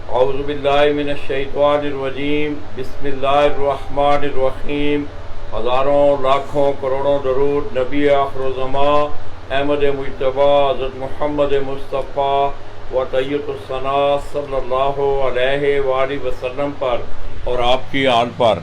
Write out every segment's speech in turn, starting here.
اعوذ باللہ من الشیطان الرجیم، بسم اللہ الرحمن الرحیم۔ ہزاروں لاکھوں کروڑوں درود نبی آخر الزمان احمد مجتبی حضرت محمد مصطفیٰ و طیب الثنا صلی اللہ علیہ وآلہ وسلم پر اور آپ کی آل پر۔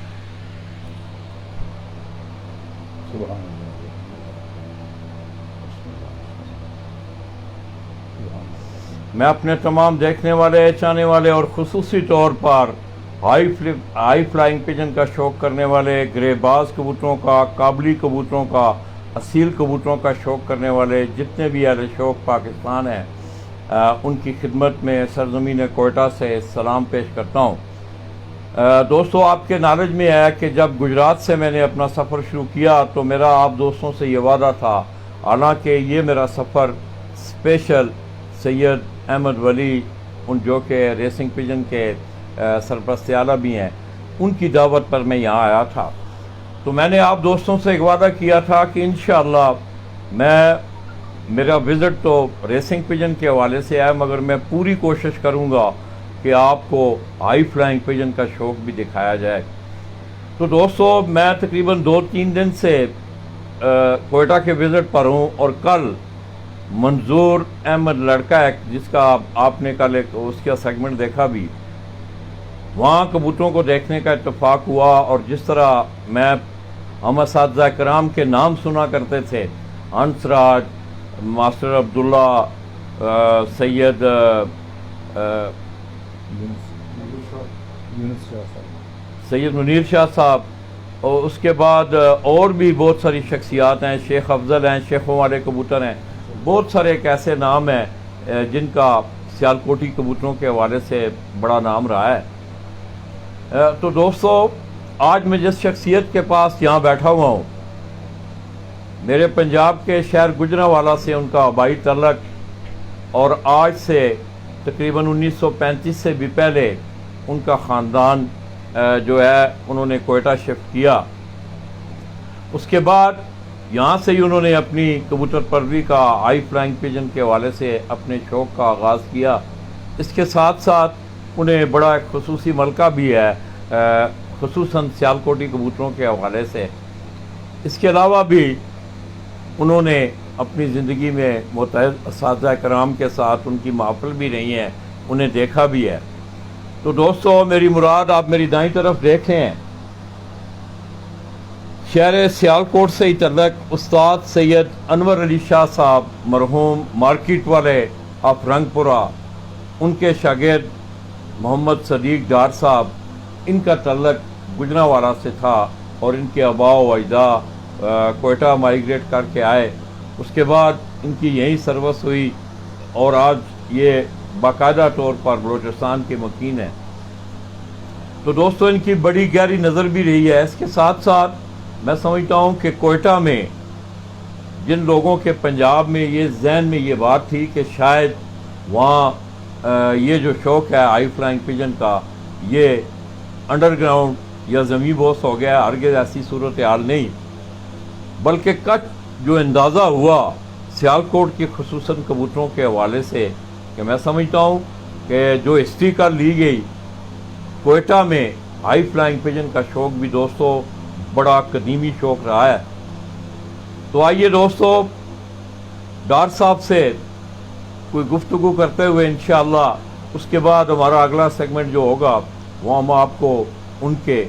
میں اپنے تمام دیکھنے والے، چاہنے والے اور خصوصی طور پر ہائی فلائنگ پجن کا شوق کرنے والے، گرے باز کبوتروں کا، کابلی کبوتروں کا، اصیل کبوتروں کا شوق کرنے والے جتنے بھی اہل شوق پاکستان ہیں، ان کی خدمت میں سرزمین کوئٹہ سے سلام پیش کرتا ہوں۔ دوستو، آپ کے نالج میں ہے کہ جب گجرات سے میں نے اپنا سفر شروع کیا تو میرا آپ دوستوں سے یہ وعدہ تھا، حالانکہ یہ میرا سفر اسپیشل سید احمد ولی، ان جو کہ ریسنگ پجن کے سرپرست اعلیٰ بھی ہیں، ان کی دعوت پر میں یہاں آیا تھا۔ تو میں نے آپ دوستوں سے ایک وعدہ کیا تھا کہ انشاءاللہ میرا وزٹ تو ریسنگ پجن کے حوالے سے ہے، مگر میں پوری کوشش کروں گا کہ آپ کو ہائی فلائنگ پجن کا شوق بھی دکھایا جائے۔ تو دوستو، میں تقریباً 2-3 دن سے کوئٹہ کے وزٹ پر ہوں، اور کل منظور احمد لڑکا ہے جس کا آپ نے کل اس کا سیگمنٹ دیکھا بھی، وہاں کبوتروں کو دیکھنے کا اتفاق ہوا، اور جس طرح میں ہم اساتذہ کرام کے نام سنا کرتے تھے، انسراج، ماسٹر عبداللہ، سید منیر شاہ صاحب، اور اس کے بعد اور بھی بہت ساری شخصیات ہیں، شیخ افضل ہیں، شیخوں والے کبوتر ہیں، بہت سارے ایک ایسے نام ہیں جن کا سیالکوٹی کبوتروں کے حوالے سے بڑا نام رہا ہے۔ تو دوستو، آج میں جس شخصیت کے پاس یہاں بیٹھا ہوا ہوں، میرے پنجاب کے شہر گجرانوالہ سے ان کا آبائی تعلق، اور آج سے تقریباً 1935 سے بھی پہلے ان کا خاندان جو ہے انہوں نے کوئٹہ شفٹ کیا۔ اس کے بعد یہاں سے ہی انہوں نے اپنی کبوتر پروری کا، ہائی فلائنگ پجن کے حوالے سے اپنے شوق کا آغاز کیا۔ اس کے ساتھ ساتھ انہیں بڑا ایک خصوصی ملکہ بھی ہے، خصوصاً سیالکوٹی کبوتروں کے حوالے سے۔ اس کے علاوہ بھی انہوں نے اپنی زندگی میں متعدد اساتذہ کرام کے ساتھ ان کی محفل بھی رہی ہیں، انہیں دیکھا بھی ہے۔ تو دوستو، میری مراد آپ میری دائیں طرف دیکھ رہے ہیں، شہر سیالکوٹ سے ہی تعلق استاد سید انور علی شاہ صاحب مرحوم، مارکیٹ والے آف رنگ پورہ، ان کے شاگرد محمد صدیق ڈار صاحب، ان کا تعلق گجرانوالہ سے تھا، اور ان کے آباء و اجداد کوئٹہ مائیگریٹ کر کے آئے۔ اس کے بعد ان کی یہیں سروس ہوئی، اور آج یہ باقاعدہ طور پر بلوچستان کے مکین ہیں۔ تو دوستو، ان کی بڑی گہری نظر بھی رہی ہے۔ اس کے ساتھ ساتھ میں سمجھتا ہوں کہ کوئٹہ میں جن لوگوں کے پنجاب میں یہ ذہن میں یہ بات تھی کہ شاید وہاں یہ جو شوق ہے ہائی فلائنگ پجن کا، یہ انڈر گراؤنڈ یا زمین بوس ہو گیا، ہرگز ایسی صورتحال نہیں، بلکہ کچھ جو اندازہ ہوا سیالکوٹ کی خصوصاً کبوتروں کے حوالے سے، کہ میں سمجھتا ہوں کہ جو ہسٹری کا لی گئی، کوئٹہ میں ہائی فلائنگ پجن کا شوق بھی دوستو بڑا قدیمی شوق رہا ہے۔ تو آئیے دوستو، ڈار صاحب سے کوئی گفتگو کرتے ہوئے انشاءاللہ اس کے بعد ہمارا اگلا سیگمنٹ جو ہوگا وہ ہم آپ کو ان کے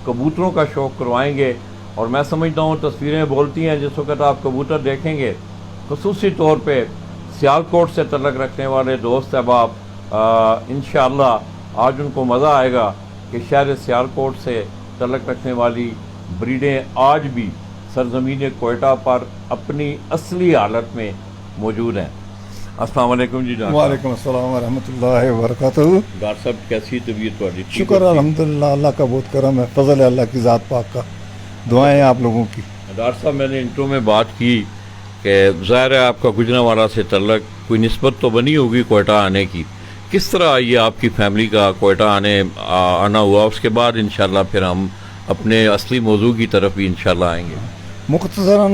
کبوتروں کا شوق کروائیں گے۔ اور میں سمجھتا ہوں تصویریں بولتی ہیں، جس وقت آپ کبوتر دیکھیں گے، خصوصی طور پہ سیالکوٹ سے تعلق رکھنے والے دوست احباب، انشاءاللہ آج ان کو مزہ آئے گا کہ شہر سیالکوٹ سے تعلق رکھنے والی بریڈیں آج بھی سرزمین کوئٹہ پر اپنی اصلی حالت میں موجود ہیں۔ السلام علیکم جی ڈاکٹر۔ وعلیکم السلام ورحمۃ اللہ وبرکاتہ۔ ڈاکٹر صاحب، کیسی طبیعت تھوڑی؟ شکر الحمدللہ، اللہ کا بہت کرم ہے، فضل ہے اللہ کی ذات پاک کا، دعائیں ہیں آپ لوگوں کی۔ ڈاکٹر صاحب، میں نے انٹرو میں بات کی کہ ظاہر ہے آپ کا گجرانوالہ سے تعلق، کوئی نسبت تو بنی ہوگی کوئٹہ آنے کی، کس طرح یہ آپ کی فیملی کا کوئٹہ آنا ہوا؟ اس کے بعد انشاءاللہ پھر ہم اپنے اصلی موضوع کی طرف بھی انشاءاللہ آئیں گے۔ مختصراً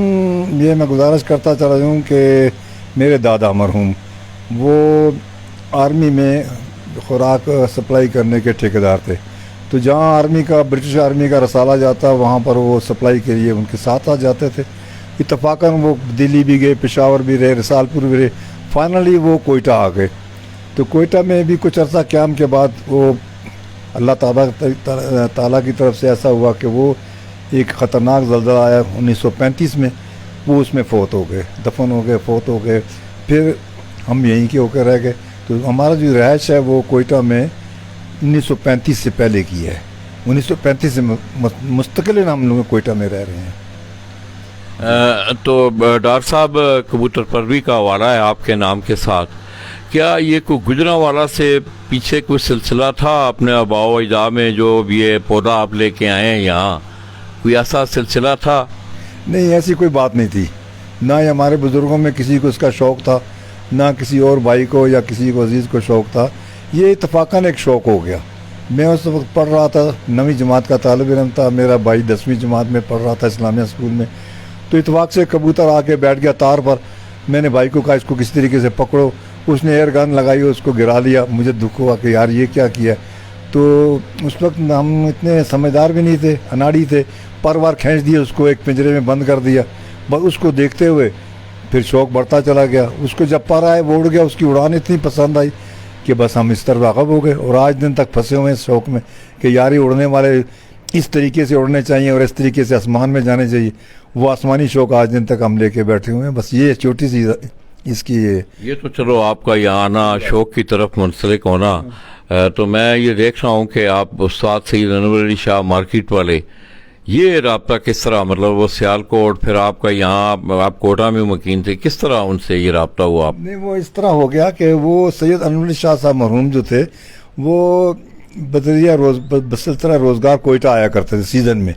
یہ میں گزارش کرتا چلا جاؤں کہ میرے دادا مرحوم وہ آرمی میں خوراک سپلائی کرنے کے ٹھیکیدار تھے. تو جہاں آرمی کا برٹش آرمی کا رسالہ جاتا وہاں پر وہ سپلائی کے لیے ان کے ساتھ جاتے تھے. اتفاقاً وہ دلی بھی گئے, پشاور بھی رہے, رسال پور بھی رہے, فائنلی وہ کوئٹہ آ گئے. تو کوئٹہ میں بھی کچھ عرصہ قیام کے بعد وہ اللہ تعالیٰ کی طرف سے ایسا ہوا کہ وہ ایک خطرناک زلزلہ آیا 1935 میں, وہ اس میں فوت ہو گئے, دفن ہو گئے, فوت ہو گئے. پھر ہم یہیں کے ہو کے رہ گئے. تو ہمارا جو رہائش ہے وہ کوئٹہ میں 1935 سے پہلے کی ہے. 1935 سے مستقل ہم لوگ کوئٹہ میں رہ رہے ہیں. تو ڈاکٹر صاحب کبوتر پروری کا حوالہ ہے آپ کے نام کے ساتھ. کیا یہ کوئی گجرانوالہ سے پیچھے کوئی سلسلہ تھا اپنے آباء و اجداد میں جو یہ پودا آپ لے کے آئے ہیں یہاں, کوئی ایسا سلسلہ تھا؟ نہیں, ایسی کوئی بات نہیں تھی. نہ ہی ہمارے بزرگوں میں کسی کو اس کا شوق تھا, نہ کسی اور بھائی کو یا کسی کو عزیز کو شوق تھا. یہ اتفاقاً ایک شوق ہو گیا. میں اس وقت پڑھ رہا تھا, 9ویں جماعت کا طالب علم تھا, میرا بھائی 10ویں جماعت میں پڑھ رہا تھا اسلامیہ اسکول میں. تو اتفاق سے کبوتر آ کے بیٹھ گیا تار پر. میں نے بھائی کو کہا اس کو کس طریقے سے پکڑو. اس نے ایئر گن لگائی, اس کو گرا لیا. مجھے دکھ ہوا کہ یار یہ کیا کیا. تو اس وقت ہم اتنے سمجھدار بھی نہیں تھے, اناڑی تھے. پر وار کھینچ دیا اس کو, ایک پنجرے میں بند کر دیا. بس اس کو دیکھتے ہوئے پھر شوق بڑھتا چلا گیا. اس کو جب پر آئے وہ اڑ گیا, اس کی اڑان اتنی پسند آئی کہ بس ہم اس طرح واقف ہو گئے. اور آج دن تک پھنسے ہوئے ہیں اس شوق میں کہ یار یہ اڑنے والے اس طریقے سے اڑنے چاہیے اور اس طریقے سے آسمان میں جانے چاہیے. وہ آسمانی شوق آج دن تک ہم لے کے بیٹھے ہوئے ہیں. بس یہ چھوٹی سی اس کی یہ تو چلو آپ کا یہاں آنا, شوق کی طرف منسلک ہونا. تو میں یہ دیکھ رہا ہوں کہ آپ استاد سید انور علی شاہ مارکیٹ والے, یہ رابطہ کس طرح, مطلب وہ سیالکوٹ, پھر آپ کا یہاں آپ کوٹہ میں مقیم تھے, کس طرح ان سے یہ رابطہ ہوا؟ آپ نہیں, وہ اس طرح ہو گیا کہ وہ سید انور علی شاہ صاحب مرحوم جو تھے وہ بسلسلہ روزگار کوئٹہ آیا کرتے تھے سیزن میں.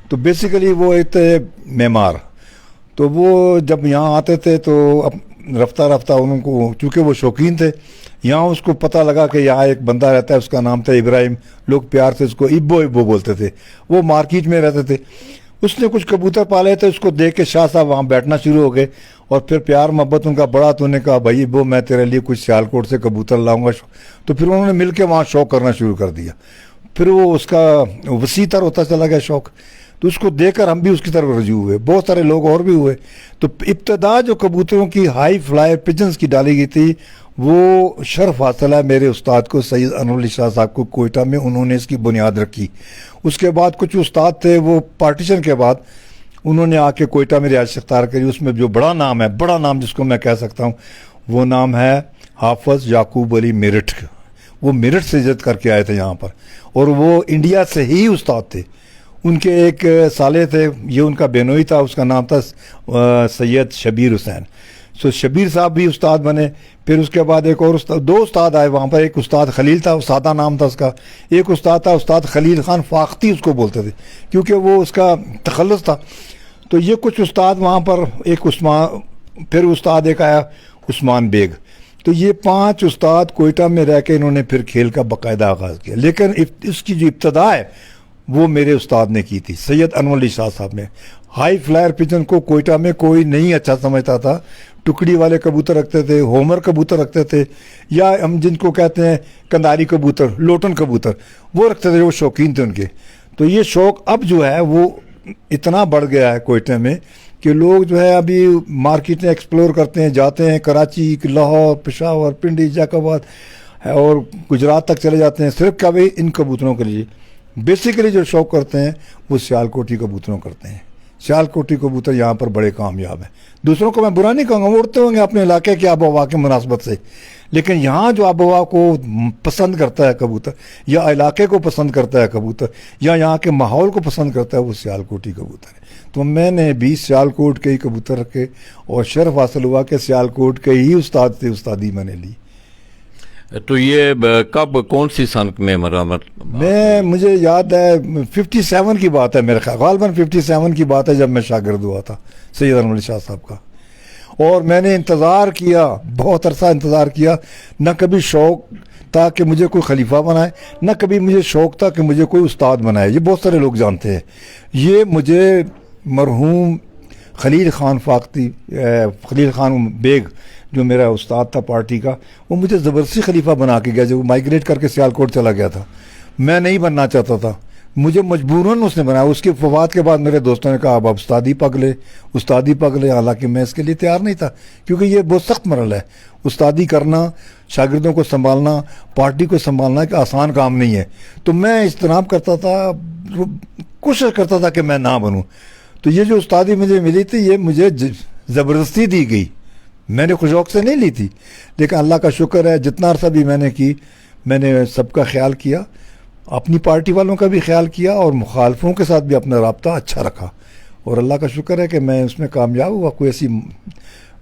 تو بیسیکلی وہ ایک تھے معمار. تو وہ جب یہاں آتے تھے تو رفتہ رفتہ ان کو, چونکہ وہ شوقین تھے, یہاں اس کو پتہ لگا کہ یہاں ایک بندہ رہتا ہے, اس کا نام تھا ابراہیم. لوگ پیار سے اس کو ابو بولتے تھے. وہ مارکیٹ میں رہتے تھے. اس نے کچھ کبوتر پالے تھے, اس کو دیکھ کے شاہ صاحب وہاں بیٹھنا شروع ہو گئے. اور پھر پیار محبت ان کا بڑا, تو انہوں نے کہا بھائی ابو میں تیرے لیے کچھ سیالکوٹ سے کبوتر لاؤں گا. تو پھر انہوں نے مل کے وہاں شوق کرنا شروع کر دیا. پھر وہ اس کا وسیع تر ہوتا چلا گیا شوق. تو اس کو دیکھ کر ہم بھی اس کی طرف رجوع ہوئے, بہت سارے لوگ اور بھی ہوئے. تو ابتدا جو کبوتروں کی ہائی فلائی پجنس کی ڈالی گئی تھی, وہ شرف حاصل ہے میرے استاد کو, سید انور علی شاہ صاحب کو. کوئٹہ میں انہوں نے اس کی بنیاد رکھی. اس کے بعد کچھ استاد تھے, وہ پارٹیشن کے بعد انہوں نے آ کے کوئٹہ میں رہائش اختیار کری. اس میں جو بڑا نام ہے, بڑا نام جس کو میں کہہ سکتا ہوں, وہ نام ہے حافظ یعقوب علی میرٹھ. وہ میرٹھ سے ہجرت کر کے آئے تھے یہاں پر, اور وہ انڈیا سے ہی استاد تھے. ان کے ایک سالے تھے, یہ ان کا بینوئی تھا, اس کا نام تھا سید شبیر حسین. سو شبیر صاحب بھی استاد بنے. پھر اس کے بعد ایک اور استاد, 2 استاد آئے وہاں پر. ایک استاد خلیل تھا, سادہ نام تھا اس کا. ایک استاد تھا استاد خلیل خان فاختی, اس کو بولتے تھے کیونکہ وہ اس کا تخلص تھا. تو یہ کچھ استاد وہاں پر, ایک عثمان, پھر استاد ایک آیا عثمان بیگ. تو یہ 5 استاد کوئٹہ میں رہ کے انہوں نے پھر کھیل کا باقاعدہ آغاز کیا. لیکن اس کی جو ابتدا ہے وہ میرے استاد نے کی تھی, سید انور علی شاہ صاحب نے. ہائی فلائر پجن کو کوئٹہ میں کوئی نہیں اچھا سمجھتا تھا. ٹکڑی والے کبوتر رکھتے تھے, ہومر کبوتر رکھتے تھے, یا ہم جن کو کہتے ہیں کنداری کبوتر, لوٹن کبوتر, وہ رکھتے تھے. وہ شوقین تھے ان کے. تو یہ شوق اب جو ہے وہ اتنا بڑھ گیا ہے کوئٹہ میں کہ لوگ جو ہے ابھی مارکیٹیں ایکسپلور کرتے ہیں, جاتے ہیں کراچی, لاہور, پشاور, پنڈی, جیک آباد اور گجرات تک چلے جاتے ہیں صرف کبھی ان کبوتروں کے لیے. بیسیکلی جو شوق کرتے ہیں وہ سیالکوٹی کبوتروں کرتے ہیں. سیالکوٹی کبوتر یہاں پر بڑے کامیاب ہیں. دوسروں کو میں برا نہیں کہوں گا, وہ اڑتے ہوں گے اپنے علاقے کے آب و ہوا کے مناسبت سے, لیکن یہاں جو آب و ہوا کو پسند کرتا ہے کبوتر, یا علاقے کو پسند کرتا ہے کبوتر, یا یہاں کے ماحول کو پسند کرتا ہے, وہ سیالکوٹی کبوتر ہے. تو میں نے بھی سیالکوٹ کے ہی کبوتر رکھے اور شرف حاصل ہوا کہ سیالکوٹ کے ہی استاد سے استادی میں نے لی. تو یہ کب, کون سی سن میں مرمت؟ مجھے یاد ہے 57 کی بات ہے, میرے خیال غالباً 57 کی بات ہے, جب میں شاگرد ہوا تھا سید انور علی شاہ صاحب کا. اور میں نے انتظار کیا, بہت عرصہ انتظار کیا. نہ کبھی شوق تھا کہ مجھے کوئی خلیفہ بنائے, نہ کبھی مجھے شوق تھا کہ مجھے کوئی استاد بنائے. یہ بہت سارے لوگ جانتے ہیں. یہ مجھے مرحوم خلیل خان فاقتی خلیل خان بیگ جو میرا استاد تھا پارٹی کا، وہ مجھے زبردستی خلیفہ بنا کے گیا، جو مائگریٹ کر کے سیالکوٹ چلا گیا تھا. میں نہیں بننا چاہتا تھا، مجھے مجبوراً اس نے بنایا. اس کی وفات کے بعد میرے دوستوں نے کہا اب استادی پک لے، حالانکہ میں اس کے لیے تیار نہیں تھا، کیونکہ یہ بہت سخت مرحلہ ہے. استادی کرنا، شاگردوں کو سنبھالنا، پارٹی کو سنبھالنا ایک آسان کام نہیں ہے. تو میں اجتناب کرتا تھا، کوشش کرتا تھا کہ میں نہ بنوں. تو یہ جو استادی مجھے ملی تھی یہ مجھے زبردستی دی گئی، میں نے خوش شوق سے نہیں لی تھی. لیکن اللہ کا شکر ہے جتنا عرصہ بھی میں نے کی، میں نے سب کا خیال کیا، اپنی پارٹی والوں کا بھی خیال کیا اور مخالفوں کے ساتھ بھی اپنا رابطہ اچھا رکھا. اور اللہ کا شکر ہے کہ میں اس میں کامیاب ہوا، کوئی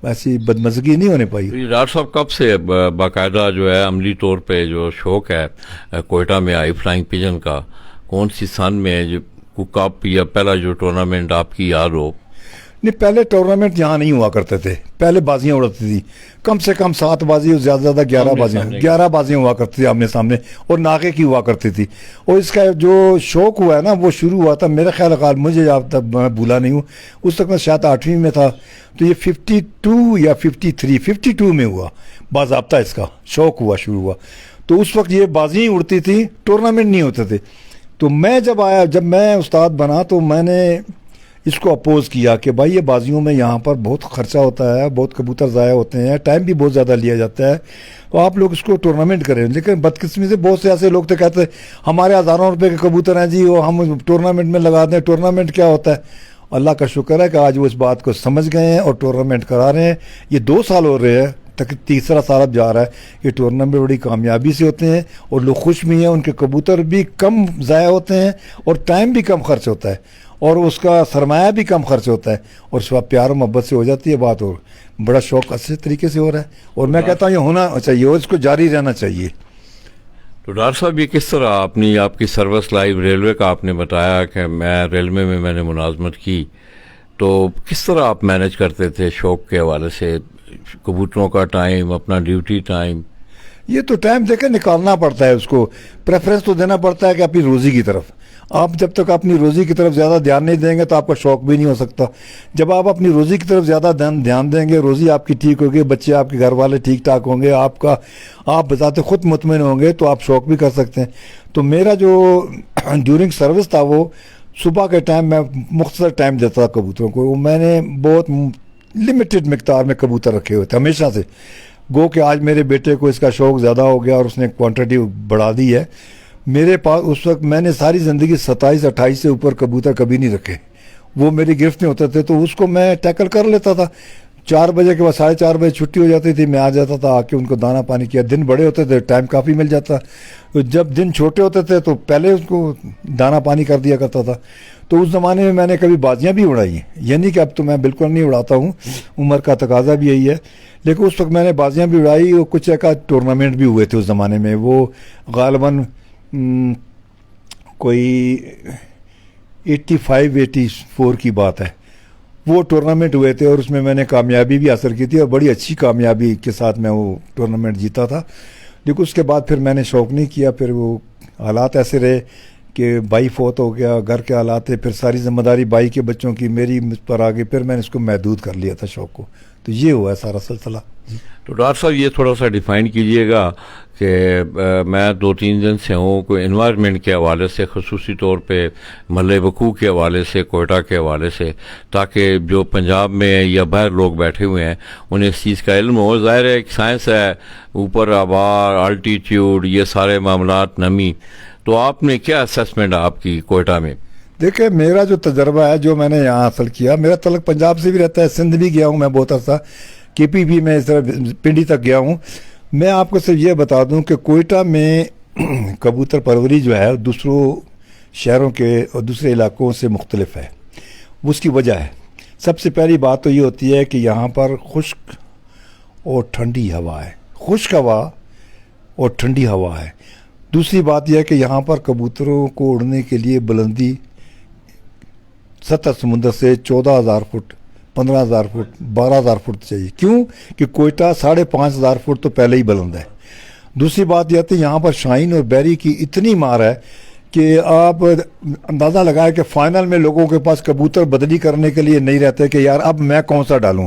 ایسی بدمزگی نہیں ہونے پائی. ڈاکٹر صاحب کب سے باقاعدہ جو ہے عملی طور پہ جو شوق ہے کوئٹہ میں آئی فلائنگ پیجن کا، کون سی سن میں جو کپ یا پہلا جو ٹورنامنٹ آپ کی یاد ہو؟ نہیں، پہلے ٹورنامنٹ یہاں نہیں ہوا کرتے تھے، پہلے بازیاں اڑتی تھی، کم سے کم 7 بازی اور زیادہ زیادہ 11 بازیاں ہوا کرتی تھی آمنے سامنے، اور ناغے کی ہوا کرتی تھی. اور اس کا جو شوق ہوا ہے نا وہ شروع ہوا تھا میرے خیال مجھے اب تک میں بھولا نہیں ہوں، اس وقت میں شاید 8ویں میں تھا. تو یہ 52 یا 52 میں ہوا باضابطہ، اس کا شوق ہوا، شروع ہوا. تو اس وقت یہ بازیاں اڑتی تھی، ٹورنامنٹ نہیں ہوتے تھے. تو میں جب میں استاد بنا تو میں نے اس کو اپوز کیا کہ بھائی یہ بازیوں میں یہاں پر بہت خرچہ ہوتا ہے، بہت کبوتر ضائع ہوتے ہیں، ٹائم بھی بہت زیادہ لیا جاتا ہے، تو آپ لوگ اس کو ٹورنامنٹ کریں. لیکن بدقسمی سے بہت سے ایسے لوگ تو کہتے ہیں ہمارے ہزاروں روپے کے کبوتر ہیں جی، وہ ہم ٹورنامنٹ میں لگا دیں. ٹورنامنٹ کیا ہوتا ہے؟ اللہ کا شکر ہے کہ آج وہ اس بات کو سمجھ گئے ہیں اور ٹورنامنٹ کرا رہے ہیں. یہ 2 سال ہو رہے ہیں، تک تیسرا سال اب جا رہا ہے. یہ ٹورنامنٹ بڑی کامیابی سے ہوتے ہیں اور لوگ خوش بھی ہیں، ان کے کبوتر بھی کم ضائع ہوتے ہیں اور ٹائم بھی کم خرچ ہوتا ہے اور اس کا سرمایہ بھی کم خرچ ہوتا ہے، اور سب پیار و محبت سے ہو جاتی ہے بات، اور بڑا شوق اچھے طریقے سے ہو رہا ہے. اور میں کہتا ہوں یہ ہونا چاہیے اور اس کو جاری رہنا چاہیے. تو ڈاکٹر صاحب یہ کس طرح آپ کی سروس لائف ریلوے کا آپ نے بتایا کہ میں ریلوے میں نے ملازمت کی، تو کس طرح آپ مینیج کرتے تھے شوق کے حوالے سے کبوتروں کا ٹائم، اپنا ڈیوٹی ٹائم؟ یہ تو ٹائم دیکھیں نکالنا پڑتا ہے، اس کو پریفرنس تو دینا پڑتا ہے کہ اپنی روزی کی طرف. آپ جب تک اپنی روزی کی طرف زیادہ دھیان نہیں دیں گے تو آپ کا شوق بھی نہیں ہو سکتا. جب آپ اپنی روزی کی طرف زیادہ دھیان دیں گے، روزی آپ کی ٹھیک ہوگی، بچے آپ کے گھر والے ٹھیک ٹھاک ہوں گے، آپ بذات خود مطمئن ہوں گے، تو آپ شوق بھی کر سکتے ہیں. تو میرا جو ڈیورنگ سروس تھا وہ صبح کے ٹائم میں مختصر ٹائم دیتا تھا کبوتروں کو. میں نے بہت لمیٹڈ مقدار میں کبوتر رکھے ہوئے تھے ہمیشہ سے. گو کہ آج میرے بیٹے کو اس کا شوق زیادہ ہو گیا اور اس نے کوانٹٹی بڑھا دی ہے. میرے پاس اس وقت میں نے ساری زندگی 27-28 سے اوپر کبوتر کبھی نہیں رکھے، وہ میری گرفت میں ہوتے تھے تو اس کو میں ٹیکل کر لیتا تھا. 4 بجے کے بعد 4:30 بجے چھٹی ہو جاتی تھی، میں آ جاتا تھا، آ کے ان کو دانہ پانی کیا. دن بڑے ہوتے تھے، ٹائم کافی مل جاتا. تو جب دن چھوٹے ہوتے تھے تو پہلے اس کو دانہ پانی کر دیا کرتا تھا. تو اس زمانے میں نے کبھی بازیاں بھی اڑائی ہیں، یعنی کہ اب تو میں بالکل نہیں اڑاتا ہوں، عمر کا تقاضا بھی یہی ہے. لیکن اس وقت میں نے بازیاں بھی اڑائی اور کچھ ایک ٹورنامنٹ بھی ہوئے تھے اس زمانے میں. وہ غالباً کوئی 85-84 کی بات ہے، وہ ٹورنامنٹ ہوئے تھے اور اس میں نے کامیابی بھی حاصل کی تھی اور بڑی اچھی کامیابی کے ساتھ میں وہ ٹورنامنٹ جیتا تھا. لیکن اس کے بعد پھر میں نے شوق نہیں کیا. پھر وہ حالات ایسے رہے کہ بھائی فوت ہو گیا، گھر کے حالات تھے، پھر ساری ذمہ داری بھائی کے بچوں کی میری مجھ پر آ گئی. پھر میں نے اس کو محدود کر لیا تھا شوق کو. تو یہ ہوا ہے سارا سلسلہ. تو ڈاکٹر صاحب یہ تھوڑا سا ڈیفائن کیجئے گا کہ میں 2-3 دن سے ہوں، کوئی انوائرمنٹ کے حوالے سے، خصوصی طور پہ ملے وقوع کے حوالے سے، کوئٹہ کے حوالے سے، تاکہ جو پنجاب میں یا باہر لوگ بیٹھے ہوئے ہیں انہیں اس چیز کا علم ہو. ظاہر ہے ایک سائنس ہے، اوپر آبار، الٹیٹیوڈ، یہ سارے معاملات، نمی. تو آپ نے کیا اسیسمنٹ آپ کی کوئٹہ میں؟ دیکھیں میرا جو تجربہ ہے، جو میں نے یہاں حاصل کیا، میرا تعلق پنجاب سے بھی رہتا ہے، سندھ بھی گیا ہوں میں بہت عرصہ، KP بھی میں اس طرح پنڈی تک گیا ہوں. میں آپ کو صرف یہ بتا دوں کہ کوئٹہ میں کبوتر پروری جو ہے دوسروں شہروں کے اور دوسرے علاقوں سے مختلف ہے. اس کی وجہ ہے، سب سے پہلی بات تو یہ ہوتی ہے کہ یہاں پر خشک اور ٹھنڈی ہوا ہے، خشک ہوا اور ٹھنڈی ہوا ہے. دوسری بات یہ ہے کہ یہاں پر کبوتروں کو اڑنے کے لیے بلندی سطح سمندر سے 14,000 فٹ، 15,000 فٹ، 12,000 فٹ چاہیے. کیوں کہ کوئٹہ 5,500 فٹ تو پہلے ہی بلند ہے. دوسری بات یہ آتی ہے یہاں پر شاہین اور بیری کی اتنی مار ہے کہ کہ آپ اندازہ لگائیں کہ فائنل میں لوگوں کے پاس کبوتر بدلی کرنے کے لیے نہیں رہتے کہ یار اب میں کون سا ڈالوں.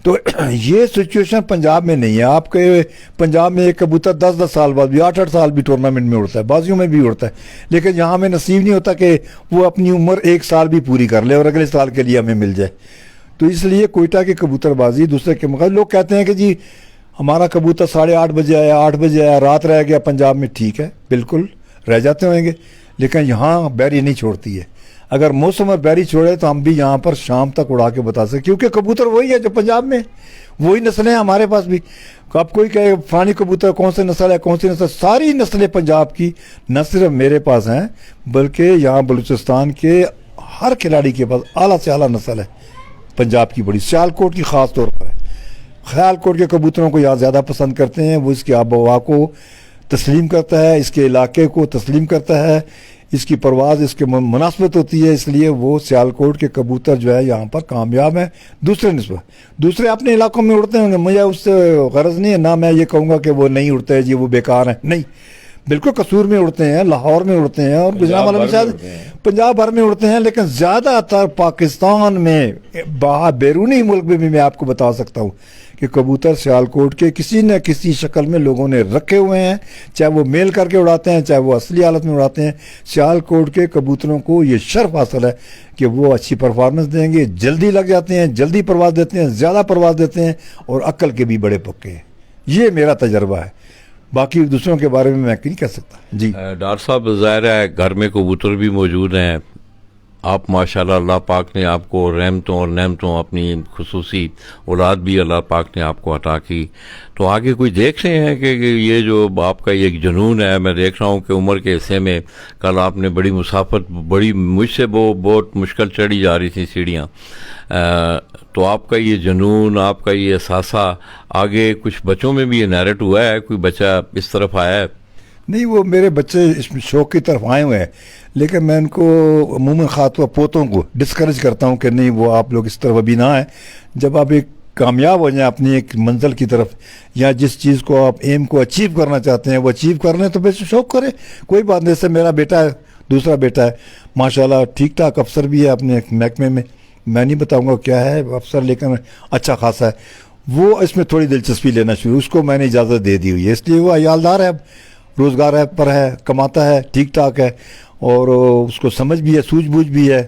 تو یہ سچویشن پنجاب میں نہیں ہے. آپ کے پنجاب میں ایک کبوتر 10 سال بعد بھی 8 سال بھی ٹورنامنٹ میں اڑتا ہے, بازیوں میں بھی اڑتا ہے, لیکن یہاں ہمیں نصیب نہیں ہوتا کہ وہ اپنی عمر 1 سال بھی پوری کر لے اور اگلے سال کے لیے ہمیں مل جائے. تو اس لیے کوئٹہ کی کبوتر بازی دوسرے کے مقابلے, لوگ کہتے ہیں کہ جی ہمارا کبوتر 8:30 بجے آیا, 8 بجے آیا, رات رہ گیا پنجاب میں. ٹھیک ہے, بالکل رہ جاتے ہوئیں گے, لیکن یہاں بیری نہیں چھوڑتی ہے. اگر موسم میں بیری چھوڑے تو ہم بھی یہاں پر شام تک اڑا کے بتا سکتے, کیونکہ کبوتر وہی ہے جو پنجاب میں, وہی نسلیں ہیں ہمارے پاس بھی. اب کوئی کہے فلانی کبوتر کون سی نسل ہے, کون سی نسل, ساری نسلیں پنجاب کی نہ صرف میرے پاس ہیں بلکہ یہاں بلوچستان کے ہر کھلاڑی کے پاس اعلیٰ سے اعلیٰ نسل ہے پنجاب کی. بڑی سیالکوٹ کی خاص طور پر ہے. سیالکوٹ کے کبوتروں کو یہاں زیادہ پسند کرتے ہیں. وہ اس کی آب و ہوا کو تسلیم کرتا ہے, اس کے علاقے کو تسلیم کرتا ہے, اس کی پرواز اس کے مناسبت ہوتی ہے, اس لیے وہ سیالکوٹ کے کبوتر جو ہے یہاں پر کامیاب ہیں دوسرے نسبت. دوسرے اپنے علاقوں میں اڑتے ہوں گے, مجھے اس سے غرض نہیں ہے, نہ میں یہ کہوں گا کہ وہ نہیں اڑتے جی وہ بیکار ہیں, نہیں, بالکل قصور میں اڑتے ہیں, لاہور میں اڑتے ہیں, اور گجرات میں شاید پنجاب بھر میں اڑتے ہیں, لیکن زیادہ تر پاکستان میں بیرونی ملک میں بھی میں آپ کو بتا سکتا ہوں کہ کبوتر سیالکوٹ کے کسی نہ کسی شکل میں لوگوں نے رکھے ہوئے ہیں, چاہے وہ میل کر کے اڑاتے ہیں, چاہے وہ اصلی حالت میں اڑاتے ہیں. سیالکوٹ کے کبوتروں کو یہ شرف حاصل ہے کہ وہ اچھی پرفارمنس دیں گے, جلدی لگ جاتے ہیں, جلدی پرواز دیتے ہیں, زیادہ پرواز دیتے ہیں, اور عقل کے بھی بڑے پکے ہیں. یہ میرا تجربہ ہے, باقی دوسروں کے بارے میں نہیں کہہ سکتا. جی ڈاکٹر صاحب, ظاہر ہے گھر میں کبوتر بھی موجود ہیں. آپ ماشاءاللہ اللہ پاک نے آپ کو رحمتوں اور نعمتوں, اپنی خصوصی اولاد بھی اللہ پاک نے آپ کو عطا کی. تو آگے کوئی دیکھ رہے ہیں کہ یہ جو آپ کا ایک جنون ہے, میں دیکھ رہا ہوں کہ عمر کے حصے میں کل آپ نے بڑی مسافت, بڑی مجھ سے وہ بہت مشکل چڑھی جا رہی تھی سیڑھیاں, تو آپ کا یہ جنون, آپ کا یہ احساسہ آگے کچھ بچوں میں بھی انہیرٹ ہوا ہے, کوئی بچہ اس طرف آیا ہے؟ نہیں, وہ میرے بچے اس شوق کی طرف آئے ہوئے ہیں, لیکن میں ان کو عموماً خاتون پوتوں کو ڈسکریج کرتا ہوں کہ نہیں, وہ آپ لوگ اس طرف ابھی نہ آئیں. جب آپ ایک کامیاب ہو جائیں اپنی ایک منزل کی طرف, یا جس چیز کو آپ ایم کو اچیو کرنا چاہتے ہیں وہ اچیو کر لیں, تو بے شوق کریں, کوئی بات نہیں. جیسے میرا بیٹا ہے, دوسرا بیٹا ہے, ماشاءاللہ ٹھیک ٹھاک افسر بھی ہے اپنے محکمے میں, میں نہیں بتاؤں گا کیا ہے افسر, لیکن اچھا خاصا ہے. وہ اس میں تھوڑی دلچسپی لینا شروع, اس کو میں نے اجازت دے دی ہوئی ہے, اس لیے وہ عیالدار ہے, اب روزگار پر ہے, کماتا ہے, ٹھیک ٹھاک ہے, اور اس کو سمجھ بھی ہے, سوجھ بوجھ بھی ہے,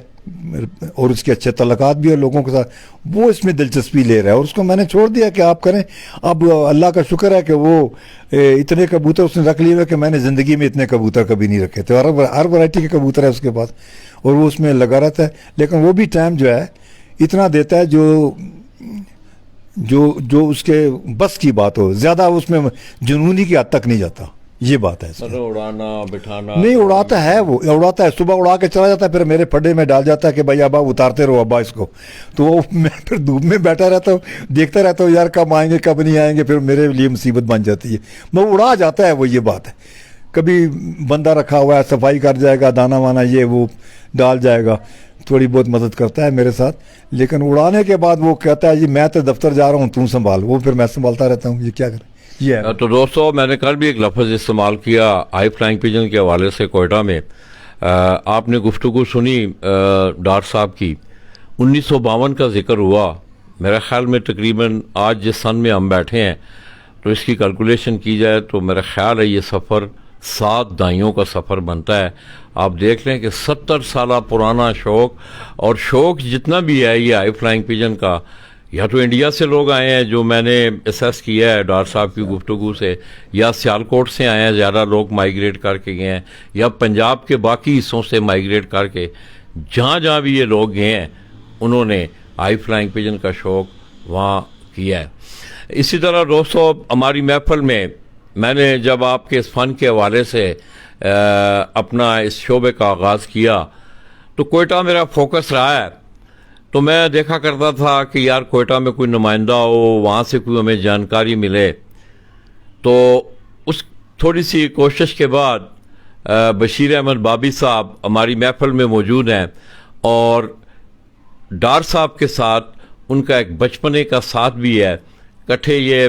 اور اس کے اچھے تعلقات بھی ہیں لوگوں کے ساتھ. وہ اس میں دلچسپی لے رہا ہے, اور اس کو میں نے چھوڑ دیا کہ آپ کریں. اب اللہ کا شکر ہے کہ وہ اتنے کبوتر اس نے رکھ لیے ہوئے کہ میں نے زندگی میں اتنے کبوتر کبھی نہیں رکھے تھے. ہر ورائٹی کے کبوتر ہے اس کے پاس, اور وہ اس میں لگا رہتا ہے. لیکن وہ بھی ٹائم جو ہے اتنا دیتا ہے جو اس کے بس کی بات ہو, زیادہ اس میں جنونی کی حد تک نہیں جاتا. یہ بات ہے, اڑانا بٹھانا نہیں اڑاتا ہے, وہ اڑاتا ہے, صبح اڑا کے چلا جاتا ہے, پھر میرے پھڈے میں ڈال جاتا ہے کہ بھائی ابا اتارتے رہو ابا اس کو. تو میں پھر دھوپ میں بیٹھا رہتا ہوں, دیکھتا رہتا ہوں یار کب آئیں گے کب نہیں آئیں گے, پھر میرے لیے مصیبت بن جاتی ہے. میں اڑا جاتا ہے وہ, یہ بات ہے. کبھی بندہ رکھا ہوا ہے, صفائی کر جائے گا, دانا وانا یہ وہ ڈال جائے گا, تھوڑی بہت مدد کرتا ہے میرے ساتھ. لیکن اڑانے کے بعد وہ کہتا ہے جی میں تو دفتر جا رہا ہوں, تم سنبھال. وہ پھر میں سنبھالتا رہتا ہوں, یہ کیا کریں. تو دوستو, میں نے کل بھی ایک لفظ استعمال کیا ہائی فلائنگ پیجن کے حوالے سے کوئٹہ میں. آپ نے گفتگو سنی ڈار صاحب کی, 1952 کا ذکر ہوا. میرے خیال میں تقریباً آج جس سن میں ہم بیٹھے ہیں تو اس کی کیلکولیشن کی جائے تو میرا خیال ہے یہ سفر 7 دہائیوں کا سفر بنتا ہے. آپ دیکھ لیں کہ 70 سالہ پرانا شوق, اور شوق جتنا بھی ہے یہ ہائی فلائنگ پیجن کا, یا تو انڈیا سے لوگ آئے ہیں جو میں نے اسیس کیا ہے ڈار صاحب کی گفتگو سے, یا سیالکوٹ سے آئے ہیں زیادہ لوگ مائیگریٹ کر کے گئے ہیں, یا پنجاب کے باقی حصوں سے مائیگریٹ کر کے, جہاں جہاں بھی یہ لوگ گئے ہیں انہوں نے ہائی فلائنگ پیجن کا شوق وہاں کیا ہے. اسی طرح دوستو, ہماری محفل میں میں نے جب آپ کے اس فن کے حوالے سے اپنا اس شعبے کا آغاز کیا تو کوئٹہ میرا فوکس رہا ہے. تو میں دیکھا کرتا تھا کہ یار کوئٹہ میں کوئی نمائندہ ہو, وہاں سے کوئی ہمیں جانکاری ملے. تو اس تھوڑی سی کوشش کے بعد بشیر احمد بابی صاحب ہماری محفل میں موجود ہیں, اور ڈار صاحب کے ساتھ ان کا ایک بچپنے کا ساتھ بھی ہے. کٹھے یہ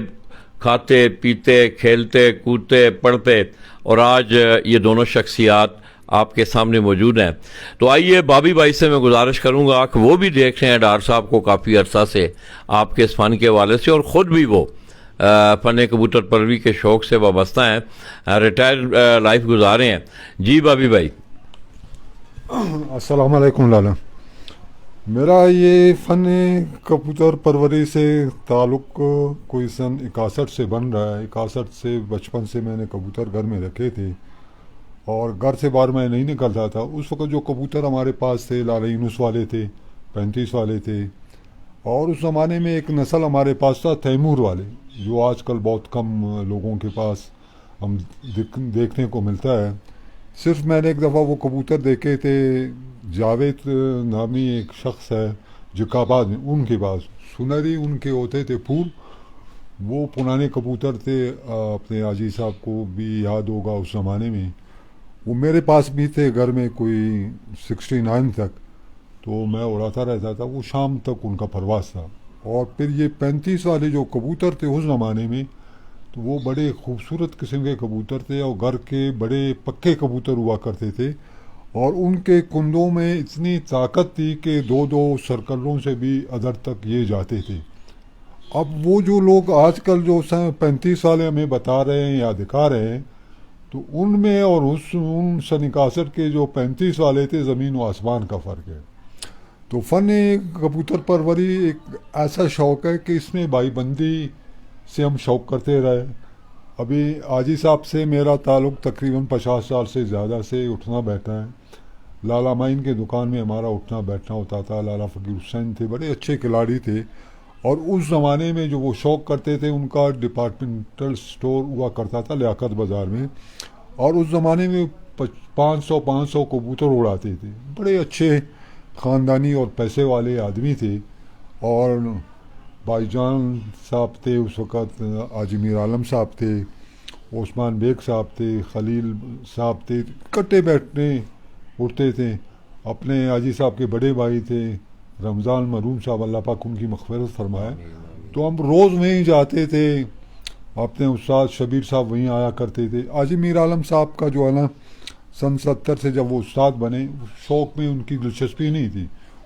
کھاتے پیتے کھیلتے کودتے پڑھتے, اور آج یہ دونوں شخصیات آپ کے سامنے موجود ہیں. تو آئیے بابی بھائی سے میں گزارش کروں گا کہ وہ بھی دیکھ رہے ہیں ڈار صاحب کو کافی عرصہ سے آپ کے اس فن کے حوالے سے، اور خود بھی وہ فن کبوتر پروری کے شوق سے وابستہ ہیں، ریٹائر لائف گزارے ہیں. جی بابی بھائی. السلام علیکم لالا. میرا یہ فن کبوتر پروری سے تعلق کوئی سن 61 سے بن رہا ہے. 61 سے بچپن سے میں نے کبوتر گھر میں رکھے تھے اور گھر سے باہر میں نہیں نکلتا تھا. اس وقت جو کبوتر ہمارے پاس تھے لالا یونس والے تھے، 35 والے تھے، اور اس زمانے میں ایک نسل ہمارے پاس تھا تیمور والے، جو آج کل بہت کم لوگوں کے پاس ہم دیکھنے کو ملتا ہے. صرف میں نے ایک دفعہ وہ کبوتر دیکھے تھے، جاوید نامی ایک شخص ہے جکاباد میں، ان کے پاس سنہری ان کے ہوتے تھے پھول. وہ پرانے کبوتر تھے، اپنے حاجی صاحب کو بھی یاد ہوگا اس زمانے میں. وہ میرے پاس بھی تھے گھر میں کوئی 69 تک، تو میں اڑاتا رہتا تھا. وہ شام تک ان کا پرواز تھا. اور پھر یہ 35 والے جو کبوتر تھے اس زمانے میں، تو وہ بڑے خوبصورت قسم کے کبوتر تھے اور گھر کے بڑے پکے کبوتر ہوا کرتے تھے. اور ان کے کندوں میں اتنی طاقت تھی کہ 2 سرکلوں سے بھی ادھر تک یہ جاتے تھے. اب وہ جو لوگ آج کل جو 35 والے ہمیں بتا رہے ہیں یا دکھا رہے ہیں، تو ان میں اور ان سن 61 کے جو 35 والے تھے، زمین و آسمان کا فرق ہے. تو فن کبوتر پروری ایک ایسا شوق ہے کہ اس میں بھائی بندی سے ہم شوق کرتے رہے. ابھی حاجی صاحب سے میرا تعلق تقریباً 50 سال سے زیادہ سے اٹھنا بیٹھنا ہے. لالا مائن کے دکان میں ہمارا اٹھنا بیٹھنا ہوتا تھا. لالا فقیر حسین تھے، بڑے اچھے کھلاڑی تھے. اور اس زمانے میں جو وہ شوق کرتے تھے، ان کا ڈپارٹمنٹل سٹور ہوا کرتا تھا لیاقت بازار میں. اور اس زمانے میں 500 کبوتر اڑاتے تھے. بڑے اچھے خاندانی اور پیسے والے آدمی تھے. اور بھائی جان صاحب تھے اس وقت، حاجی میر عالم صاحب تھے، عثمان بیگ صاحب تھے، خلیل صاحب تھے. اکٹھے بیٹھنے اٹھتے تھے. اپنے حاجی صاحب کے بڑے بھائی تھے رمضان مرحوم صاحب، اللہ پاک ان کی مغفرت فرمائے. تو ہم روز وہیں جاتے تھے. اپنے استاد شبیر صاحب وہیں آیا کرتے تھے. حاجی میر عالم صاحب کا جو ہے نا، سن 70 سے جب وہ استاد بنے، شوق میں ان کی دلچسپی نہیں تھی.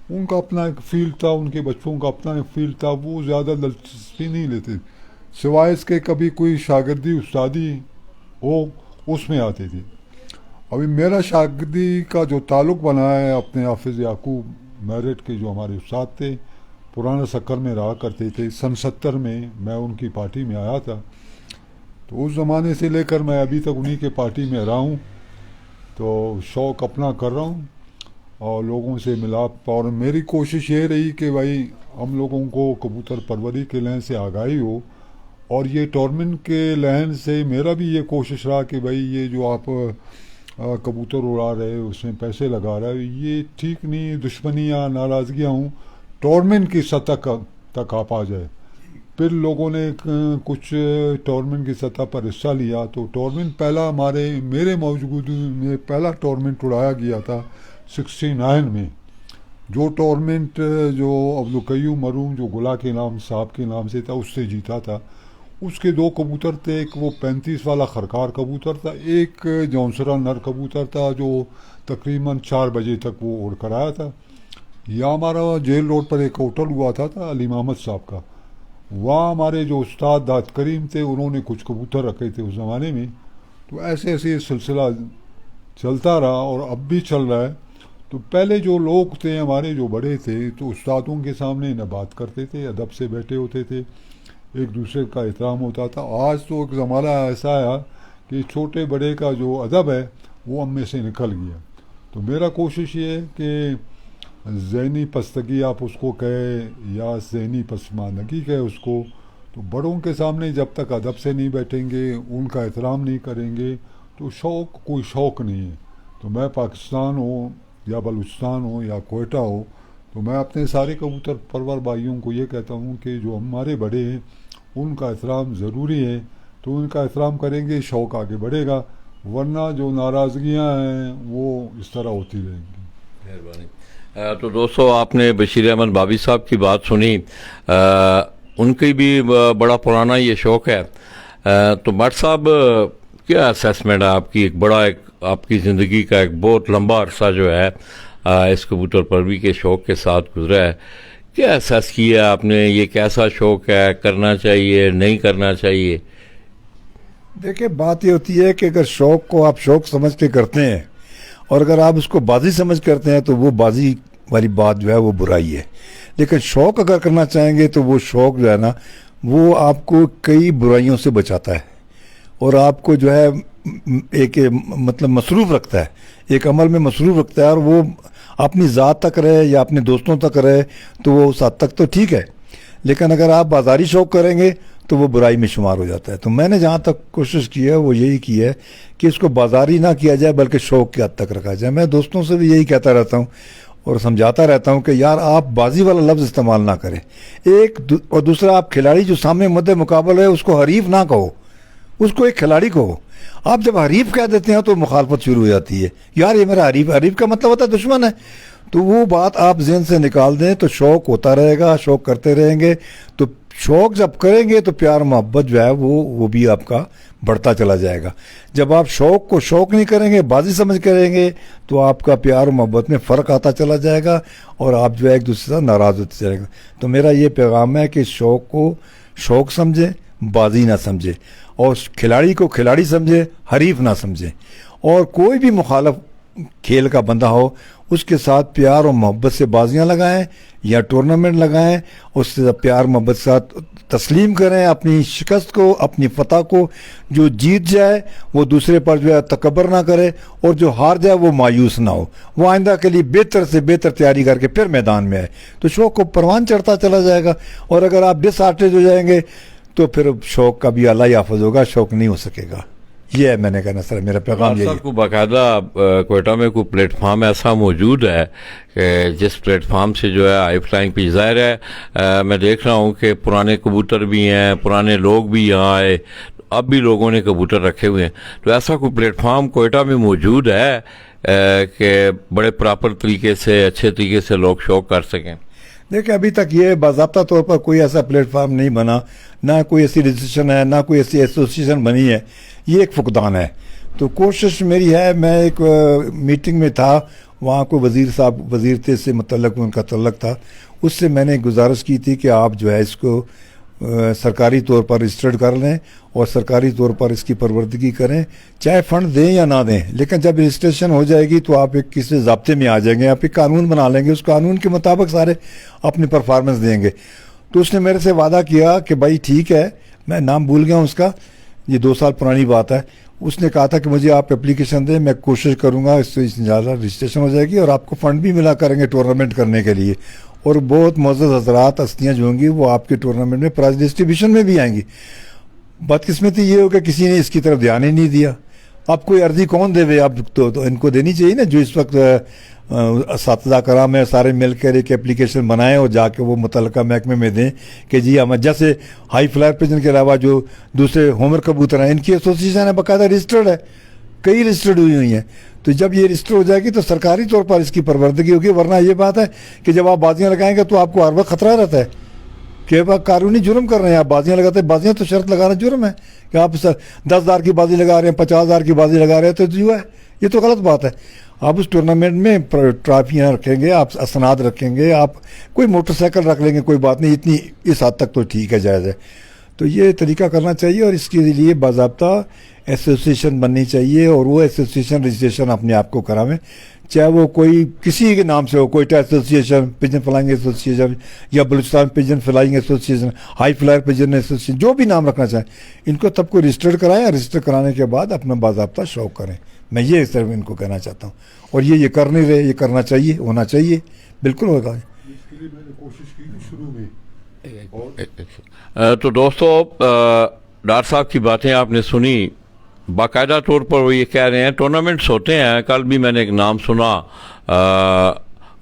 ان کا اپنا ایک فیلڈ تھا، ان کے بچوں کا اپنا ایک فیلڈ تھا. وہ زیادہ دلچسپی نہیں لیتے، سوائے اس کے کبھی کوئی شاگردی استادی ہو اس میں آتے تھے. ابھی میرا شاگردی کا جو تعلق بنا ہے اپنے حافظ یعقوب میرٹ کے، جو ہمارے استاد تھے، پرانا سکر میں رہا کرتے تھے. سن 70 میں میں ان کی پارٹی میں آیا تھا. تو اس زمانے سے لے کر میں ابھی تک انہی کے پارٹی میں رہا ہوں. تو شوق اپنا کر رہا ہوں اور لوگوں سے ملاپ. اور میری کوشش یہ رہی کہ بھائی ہم لوگوں کو کبوتر پروری کے لحاظ سے آگاہی ہو. اور یہ ٹورنامنٹ کے لحاظ سے میرا بھی یہ کوشش رہا کہ بھائی یہ جو آپ کبوتر اڑا رہے، اس میں پیسے لگا رہے، یہ ٹھیک نہیں. دشمنیاں ناراضگیاں ہوں، ٹورنامنٹ کی سطح تک آپ آ جائے. پھر لوگوں نے کچھ ٹورنامنٹ کی سطح پر حصہ لیا. تو ٹورنامنٹ پہلا میرے موجود میں پہلا ٹورنامنٹ اڑایا گیا تھا 69 میں. جو ٹورنامنٹ جو عبدالقیوم مرحوم جو گلا کے نام صاحب کے نام سے تھا، اس سے جیتا تھا. اس کے 2 کبوتر تھے. ایک وہ 35 والا خرکار کبوتر تھا، ایک جونسرا نر کبوتر تھا جو تقریباً 4 بجے تک وہ اڑ کر آیا تھا. یا ہمارا جیل روڈ پر ایک ہوٹل ہوا تھا علی محمد صاحب کا. وہاں ہمارے جو استاد داد کریم تھے، انہوں نے کچھ کبوتر رکھے تھے اس زمانے میں. تو ایسے ایسے یہ سلسلہ چلتا رہا اور اب بھی چل رہا ہے. تو پہلے جو لوگ تھے ہمارے جو بڑے تھے، تو استادوں کے سامنے نہ بات کرتے تھے، ادب سے بیٹھے ہوتے تھے، ایک دوسرے کا احترام ہوتا تھا. آج تو ایک زمانہ ایسا آیا کہ چھوٹے بڑے کا جو ادب ہے وہ ہم میں سے نکل گیا. تو میرا کوشش یہ ہے کہ ذہنی پستگی آپ اس کو کہے یا ذہنی پسماندگی کہے اس کو، تو بڑوں کے سامنے جب تک ادب سے نہیں بیٹھیں گے، ان کا احترام نہیں کریں گے، تو کوئی شوق نہیں ہے. تو میں پاکستان ہو یا بلوچستان ہو یا کوئٹہ ہو، تو میں اپنے سارے کبوتر پرور بھائیوں کو یہ کہتا ہوں کہ جو ہمارے بڑے ہیں ان کا احترام ضروری ہے. تو ان کا احترام کریں گے، شوق آگے بڑھے گا. ورنہ جو ناراضگیاں ہیں وہ اس طرح ہوتی رہیں گی. مہربانی. تو دوستو، آپ نے بشیر احمد بابی صاحب کی بات سنی. ان کی بھی بڑا پرانا یہ شوق ہے. تو بٹ صاحب، کیا اسیسمنٹ ہے آپ کی؟ ایک بڑا ایک آپ کی زندگی کا ایک بہت لمبا عرصہ جو ہے اس کبوتر پروری کے شوق کے ساتھ گزرا ہے. کیا احساس کیا آپ نے؟ یہ کیسا شوق ہے، کرنا چاہیے نہیں کرنا چاہیے؟ دیکھیں بات یہ ہوتی ہے کہ اگر شوق کو آپ شوق سمجھ کے کرتے ہیں اور اگر آپ اس کو بازی سمجھ کرتے ہیں تو وہ بازی والی بات جو ہے وہ برائی ہے. لیکن شوق اگر کرنا چاہیں گے تو وہ شوق جو ہے نا وہ آپ کو کئی برائیوں سے بچاتا ہے اور آپ کو جو ہے ایک مطلب مصروف رکھتا ہے، ایک عمل میں مصروف رکھتا ہے، اور وہ اپنی ذات تک رہے یا اپنے دوستوں تک رہے تو وہ اس حد تک تو ٹھیک ہے. لیکن اگر آپ بازاری شوق کریں گے تو وہ برائی میں شمار ہو جاتا ہے. تو میں نے جہاں تک کوشش کی ہے وہ یہی کی ہے کہ اس کو بازاری نہ کیا جائے بلکہ شوق کی حد تک رکھا جائے. میں دوستوں سے بھی یہی کہتا رہتا ہوں اور سمجھاتا رہتا ہوں کہ یار آپ بازی والا لفظ استعمال نہ کریں. اور دوسرا آپ کھلاڑی جو سامنے مد مقابل ہے اس کو حریف نہ کہو، اس کو ایک کھلاڑی کہو. آپ جب حریف کہہ دیتے ہیں تو مخالفت شروع ہو جاتی ہے، یار یہ میرا حریف، حریف کا مطلب ہوتا ہے دشمن ہے. تو وہ بات آپ ذہن سے نکال دیں تو شوق ہوتا رہے گا، شوق کرتے رہیں گے. تو شوق جب کریں گے تو پیار محبت جو ہے وہ بھی آپ کا بڑھتا چلا جائے گا. جب آپ شوق کو شوق نہیں کریں گے، بازی سمجھ کریں گے تو آپ کا پیار و محبت میں فرق آتا چلا جائے گا اور آپ جو ہے ایک دوسرے سے ناراض ہوتے چلے گا. تو میرا یہ پیغام ہے کہ شوق کو شوق سمجھیں، بازی نہ سمجھیں، اور کھلاڑی کو کھلاڑی سمجھے، حریف نہ سمجھیں. اور کوئی بھی مخالف کھیل کا بندہ ہو اس کے ساتھ پیار اور محبت سے بازیاں لگائیں یا ٹورنامنٹ لگائیں، اس سے پیار محبت کے ساتھ تسلیم کریں اپنی شکست کو، اپنی فتح کو. جو جیت جائے وہ دوسرے پر جو ہے تکبر نہ کرے اور جو ہار جائے وہ مایوس نہ ہو، وہ آئندہ کے لیے بہتر سے بہتر تیاری کر کے پھر میدان میں آئے. تو شوق کو پروان چڑھتا چلا جائے گا. اور اگر آپ ڈس ہارٹیڈ ہو جائیں گے تو پھر شوق کا بھی اللہ ہی حافظ ہوگا، شوق نہیں ہو سکے گا. یہ ہے میں نے کہنا سر، میرا پیغام یہی ہے. کو باقاعدہ کوئٹہ میں کوئی پلیٹ فارم ایسا موجود ہے کہ جس پلیٹ فارم سے جو ہے ہائی فلائنگ پہ ظاہر ہے میں دیکھ رہا ہوں کہ پرانے کبوتر بھی ہیں، پرانے لوگ بھی یہاں آئے، اب بھی لوگوں نے کبوتر رکھے ہوئے ہیں. تو ایسا کوئی پلیٹ فارم کوئٹہ میں موجود ہے کہ بڑے پراپر طریقے سے، اچھے طریقے سے لوگ شوق کر سکیں؟ دیکھیں ابھی تک یہ باضابطہ طور پر کوئی ایسا پلیٹ فارم نہیں بنا، نہ کوئی ایسی رجسٹریشن ہے، نہ کوئی ایسی ایسوسیشن بنی ہے. یہ ایک فقدان ہے. تو کوشش میری ہے، میں ایک میٹنگ میں تھا، وہاں کوئی وزیر صاحب وزیر تھے سے متعلق ان کا تعلق تھا، اس سے میں نے گزارش کی تھی کہ آپ جو ہے اس کو سرکاری طور پر رجسٹرڈ کر لیں اور سرکاری طور پر اس کی پروردگی کریں، چاہے فنڈ دیں یا نہ دیں. لیکن جب رجسٹریشن ہو جائے گی تو آپ ایک کسی ضابطے میں آ جائیں گے، آپ ایک قانون بنا لیں گے، اس قانون کے مطابق سارے اپنی پرفارمنس دیں گے. تو اس نے میرے سے وعدہ کیا کہ بھائی ٹھیک ہے، میں نام بھول گیا ہوں اس کا، یہ 2 سال پرانی بات ہے. اس نے کہا تھا کہ مجھے آپ اپلیکیشن دیں، میں کوشش کروں گا اس سے انشاءاللہ رجسٹریشن ہو جائے گی اور آپ کو فنڈ بھی ملا کریں گے ٹورنامنٹ کرنے کے لیے. اور بہت معزز حضرات ہستیاں جو ہوں گی وہ آپ کے ٹورنامنٹ میں پرائز ڈسٹریبیوشن میں بھی آئیں گی. بدقسمتی یہ ہو کہ کسی نے اس کی طرف دھیان ہی نہیں دیا. اب کوئی عرضی کون دے وے؟ اب تو ان کو دینی چاہیے نا، جو اس وقت اساتذہ کرام ہے سارے مل کر ایک اپلیکیشن بنائیں اور جا کے وہ متعلقہ محکمے میں دیں کہ جی ہم جیسے ہائی فلائر پیجن کے علاوہ جو دوسرے ہومر کبوتر ہیں ان کی ایسوسیشن ہے، باقاعدہ رجسٹرڈ ہے، کئی رجسٹرڈ ہوئی ہیں. تو جب یہ رجسٹر ہو جائے گی تو سرکاری طور پر اس کی پروردگی ہوگی. ورنہ یہ بات ہے کہ جب آپ بازیاں لگائیں گے تو آپ کو ہر وقت خطرہ رہتا ہے کہ آپ قانونی جرم کر رہے ہیں. آپ بازیاں لگاتے ہیں، بازیاں تو شرط لگانا جرم ہے کہ آپ 10,000 کی بازی لگا رہے ہیں، 50,000 کی بازی لگا رہے ہیں، تو جو ہے یہ تو غلط بات ہے. آپ اس ٹورنامنٹ میں ٹرافیاں رکھیں گے، آپ اسناد رکھیں گے، آپ کوئی موٹر سائیکل رکھ لیں گے، کوئی بات نہیں، اتنی اس حد تک تو ٹھیک ہے، جائز ہے. تو یہ طریقہ کرنا چاہیے اور اس کے لیے باضابطہ ایسوسیشن بننی چاہیے اور وہ ایسوسیشن رجسٹریشن اپنے آپ کو کراویں، چاہے وہ کوئی کسی کے نام سے ہو، Quetta association, pigeon flying association یا Balochistan pigeon flying association, high flyer pigeon association, جو بھی نام رکھنا چاہیں ان کو تب کو رجسٹرڈ کرائیں اور رجسٹر کرانے کے بعد اپنا باضابطہ شوق کریں. میں یہ اس طرح ان کو کہنا چاہتا ہوں. اور یہ کر نہیں رہے، یہ کرنا چاہیے، ہونا چاہیے، بالکل ہوگا. اس کے لیے میں نے کوشش کی تھی شروع میں. تو دوستو ڈاکٹر صاحب کی باتیں آپ نے سنی. باقاعدہ طور پر وہ یہ کہہ رہے ہیں ٹورنامنٹس ہوتے ہیں. کل بھی میں نے ایک نام سنا،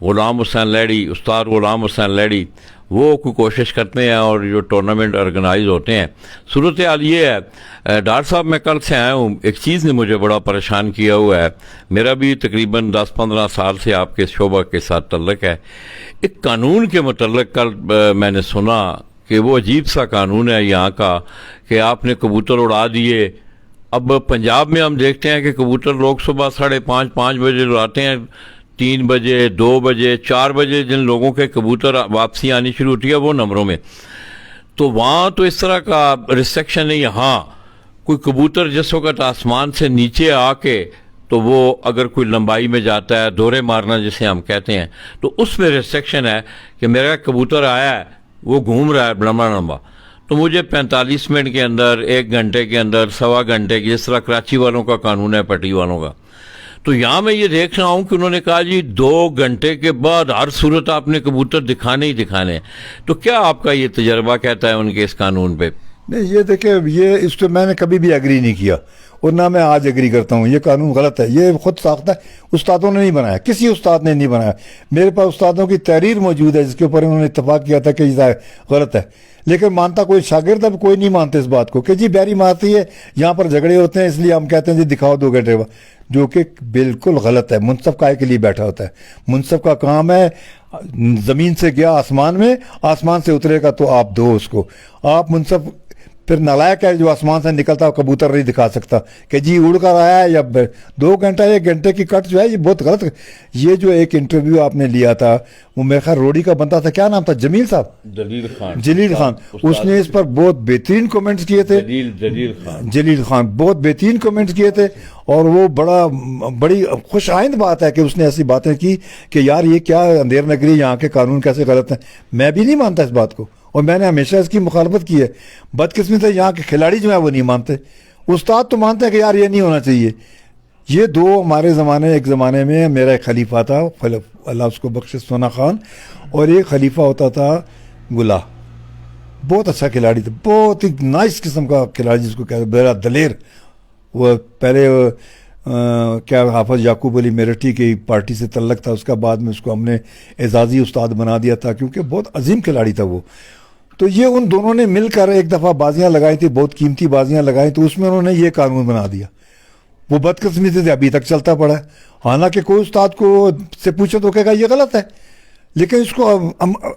غلام حسین لیڈی، استاد غلام حسین لیڈی، وہ کوئی کوشش کرتے ہیں اور جو ٹورنامنٹ آرگنائز ہوتے ہیں. صورتحال یہ ہے ڈاکٹر صاحب، میں کل سے آیا ہوں، ایک چیز نے مجھے بڑا پریشان کیا ہوا ہے. میرا بھی تقریباً 10-15 سال سے آپ کے شعبہ کے ساتھ تعلق ہے. ایک قانون کے متعلق کل میں نے سنا کہ وہ عجیب سا قانون ہے یہاں کا کہ آپ نے کبوتر اڑا دیے، اب پنجاب میں ہم دیکھتے ہیں کہ کبوتر لوگ صبح 5:30 بجے اڑاتے ہیں، 3 بجے 2 بجے 4 بجے جن لوگوں کے کبوتر واپسی آنی شروع ہوتی ہے وہ نمبروں میں، تو وہاں تو اس طرح کا ریسٹرکشن نہیں ہے. ہاں کوئی کبوتر جس وقت آسمان سے نیچے آ کے تو وہ اگر کوئی لمبائی میں جاتا ہے، دورے مارنا جسے ہم کہتے ہیں، تو اس میں ریسٹرکشن ہے کہ میرا کبوتر آیا ہے، وہ گھوم رہا ہے لمبا لمبا، تو مجھے 45 منٹ کے اندر، 1 گھنٹے کے اندر، سوا گھنٹے کی، جس طرح کراچی والوں کا قانون ہے، پٹی والوں کا. تو یہاں میں یہ دیکھ رہا ہوں کہ انہوں نے کہا جی 2 گھنٹے کے بعد ہر صورت آپ نے کبوتر دکھانے ہی دکھانے. تو کیا آپ کا یہ تجربہ کہتا ہے ان کے اس قانون پہ؟ نہیں، یہ دیکھیں، یہ اس پہ میں نے کبھی بھی ایگری نہیں کیا اور نہ میں آج ایگری کرتا ہوں. یہ قانون غلط ہے، یہ خود ساختہ ہے، استادوں نے نہیں بنایا، کسی استاد نے نہیں بنایا. میرے پاس استادوں کی تحریر موجود ہے جس کے اوپر انہوں نے اتفاق کیا تھا کہ یہ غلط ہے، لیکن مانتا کوئی شاگرد، اب کوئی نہیں مانتے اس بات کو کہ جی بیری مارتی ہے، یہاں پر جھگڑے ہوتے ہیں اس لیے ہم کہتے ہیں جی دکھاؤ 2 گھنٹے بعد، جو کہ بالکل غلط ہے. منصف کائے کے لیے بیٹھا ہوتا ہے؟ منصف کا کام ہے زمین سے گیا آسمان میں، آسمان سے اترے گا تو آپ دو اس کو. آپ منصف پھر نالائق ہے جو آسمان سے نکلتا کبوتر نہیں دکھا سکتا کہ جی اڑ کر آیا ہے یا 2 گھنٹہ 1 گھنٹے کی کٹ جو ہے، یہ بہت غلط ہے. یہ جو ایک انٹرویو آپ نے لیا تھا، وہ میرے خیال روڑی کا بنتا تھا، کیا نام تھا، جمیل صاحب، جلیل خان، اس نے اس پر بہت بہترین کومنٹس کیے تھے. جلیل خان بہت بہترین کومنٹس کیے تھے، اور وہ بڑی خوش آئند بات ہے کہ اس نے ایسی باتیں کی کہ یار یہ کیا اندھیر نگری، یہاں کے قانون کیسے غلط ہیں. میں بھی نہیں مانتا اس بات کو، اور میں نے ہمیشہ اس کی مخالفت کی ہے. بدقسمت ہے یہاں کے کھلاڑی جو ہیں وہ نہیں مانتے، استاد تو مانتے ہیں کہ یار یہ نہیں ہونا چاہیے. یہ 2 ہمارے زمانے، ایک زمانے میں میرا ایک خلیفہ تھا، اللہ اس کو بخشے، سونا خان، اور ایک خلیفہ ہوتا تھا گلا، بہت اچھا کھلاڑی تھا، بہت ہی نائس قسم کا کھلاڑی جس کو کہتے ہیں، بڑا دلیر. وہ پہلے کیا حافظ یعقوب علی میرٹھی کی پارٹی سے تعلق تھا، اس کا بعد میں اس کو ہم نے اعزازی استاد بنا دیا تھا کیونکہ بہت عظیم کھلاڑی تھا وہ. تو یہ ان دونوں نے مل کر ایک دفعہ بازیاں لگائی تھی، بہت قیمتی بازیاں لگائی، تو اس میں انہوں نے یہ قانون بنا دیا. وہ بدقسمتی سے ابھی تک چلتا پڑا ہے. حالانکہ کوئی استاد کو سے پوچھو تو کہے گا یہ غلط ہے، لیکن اس کو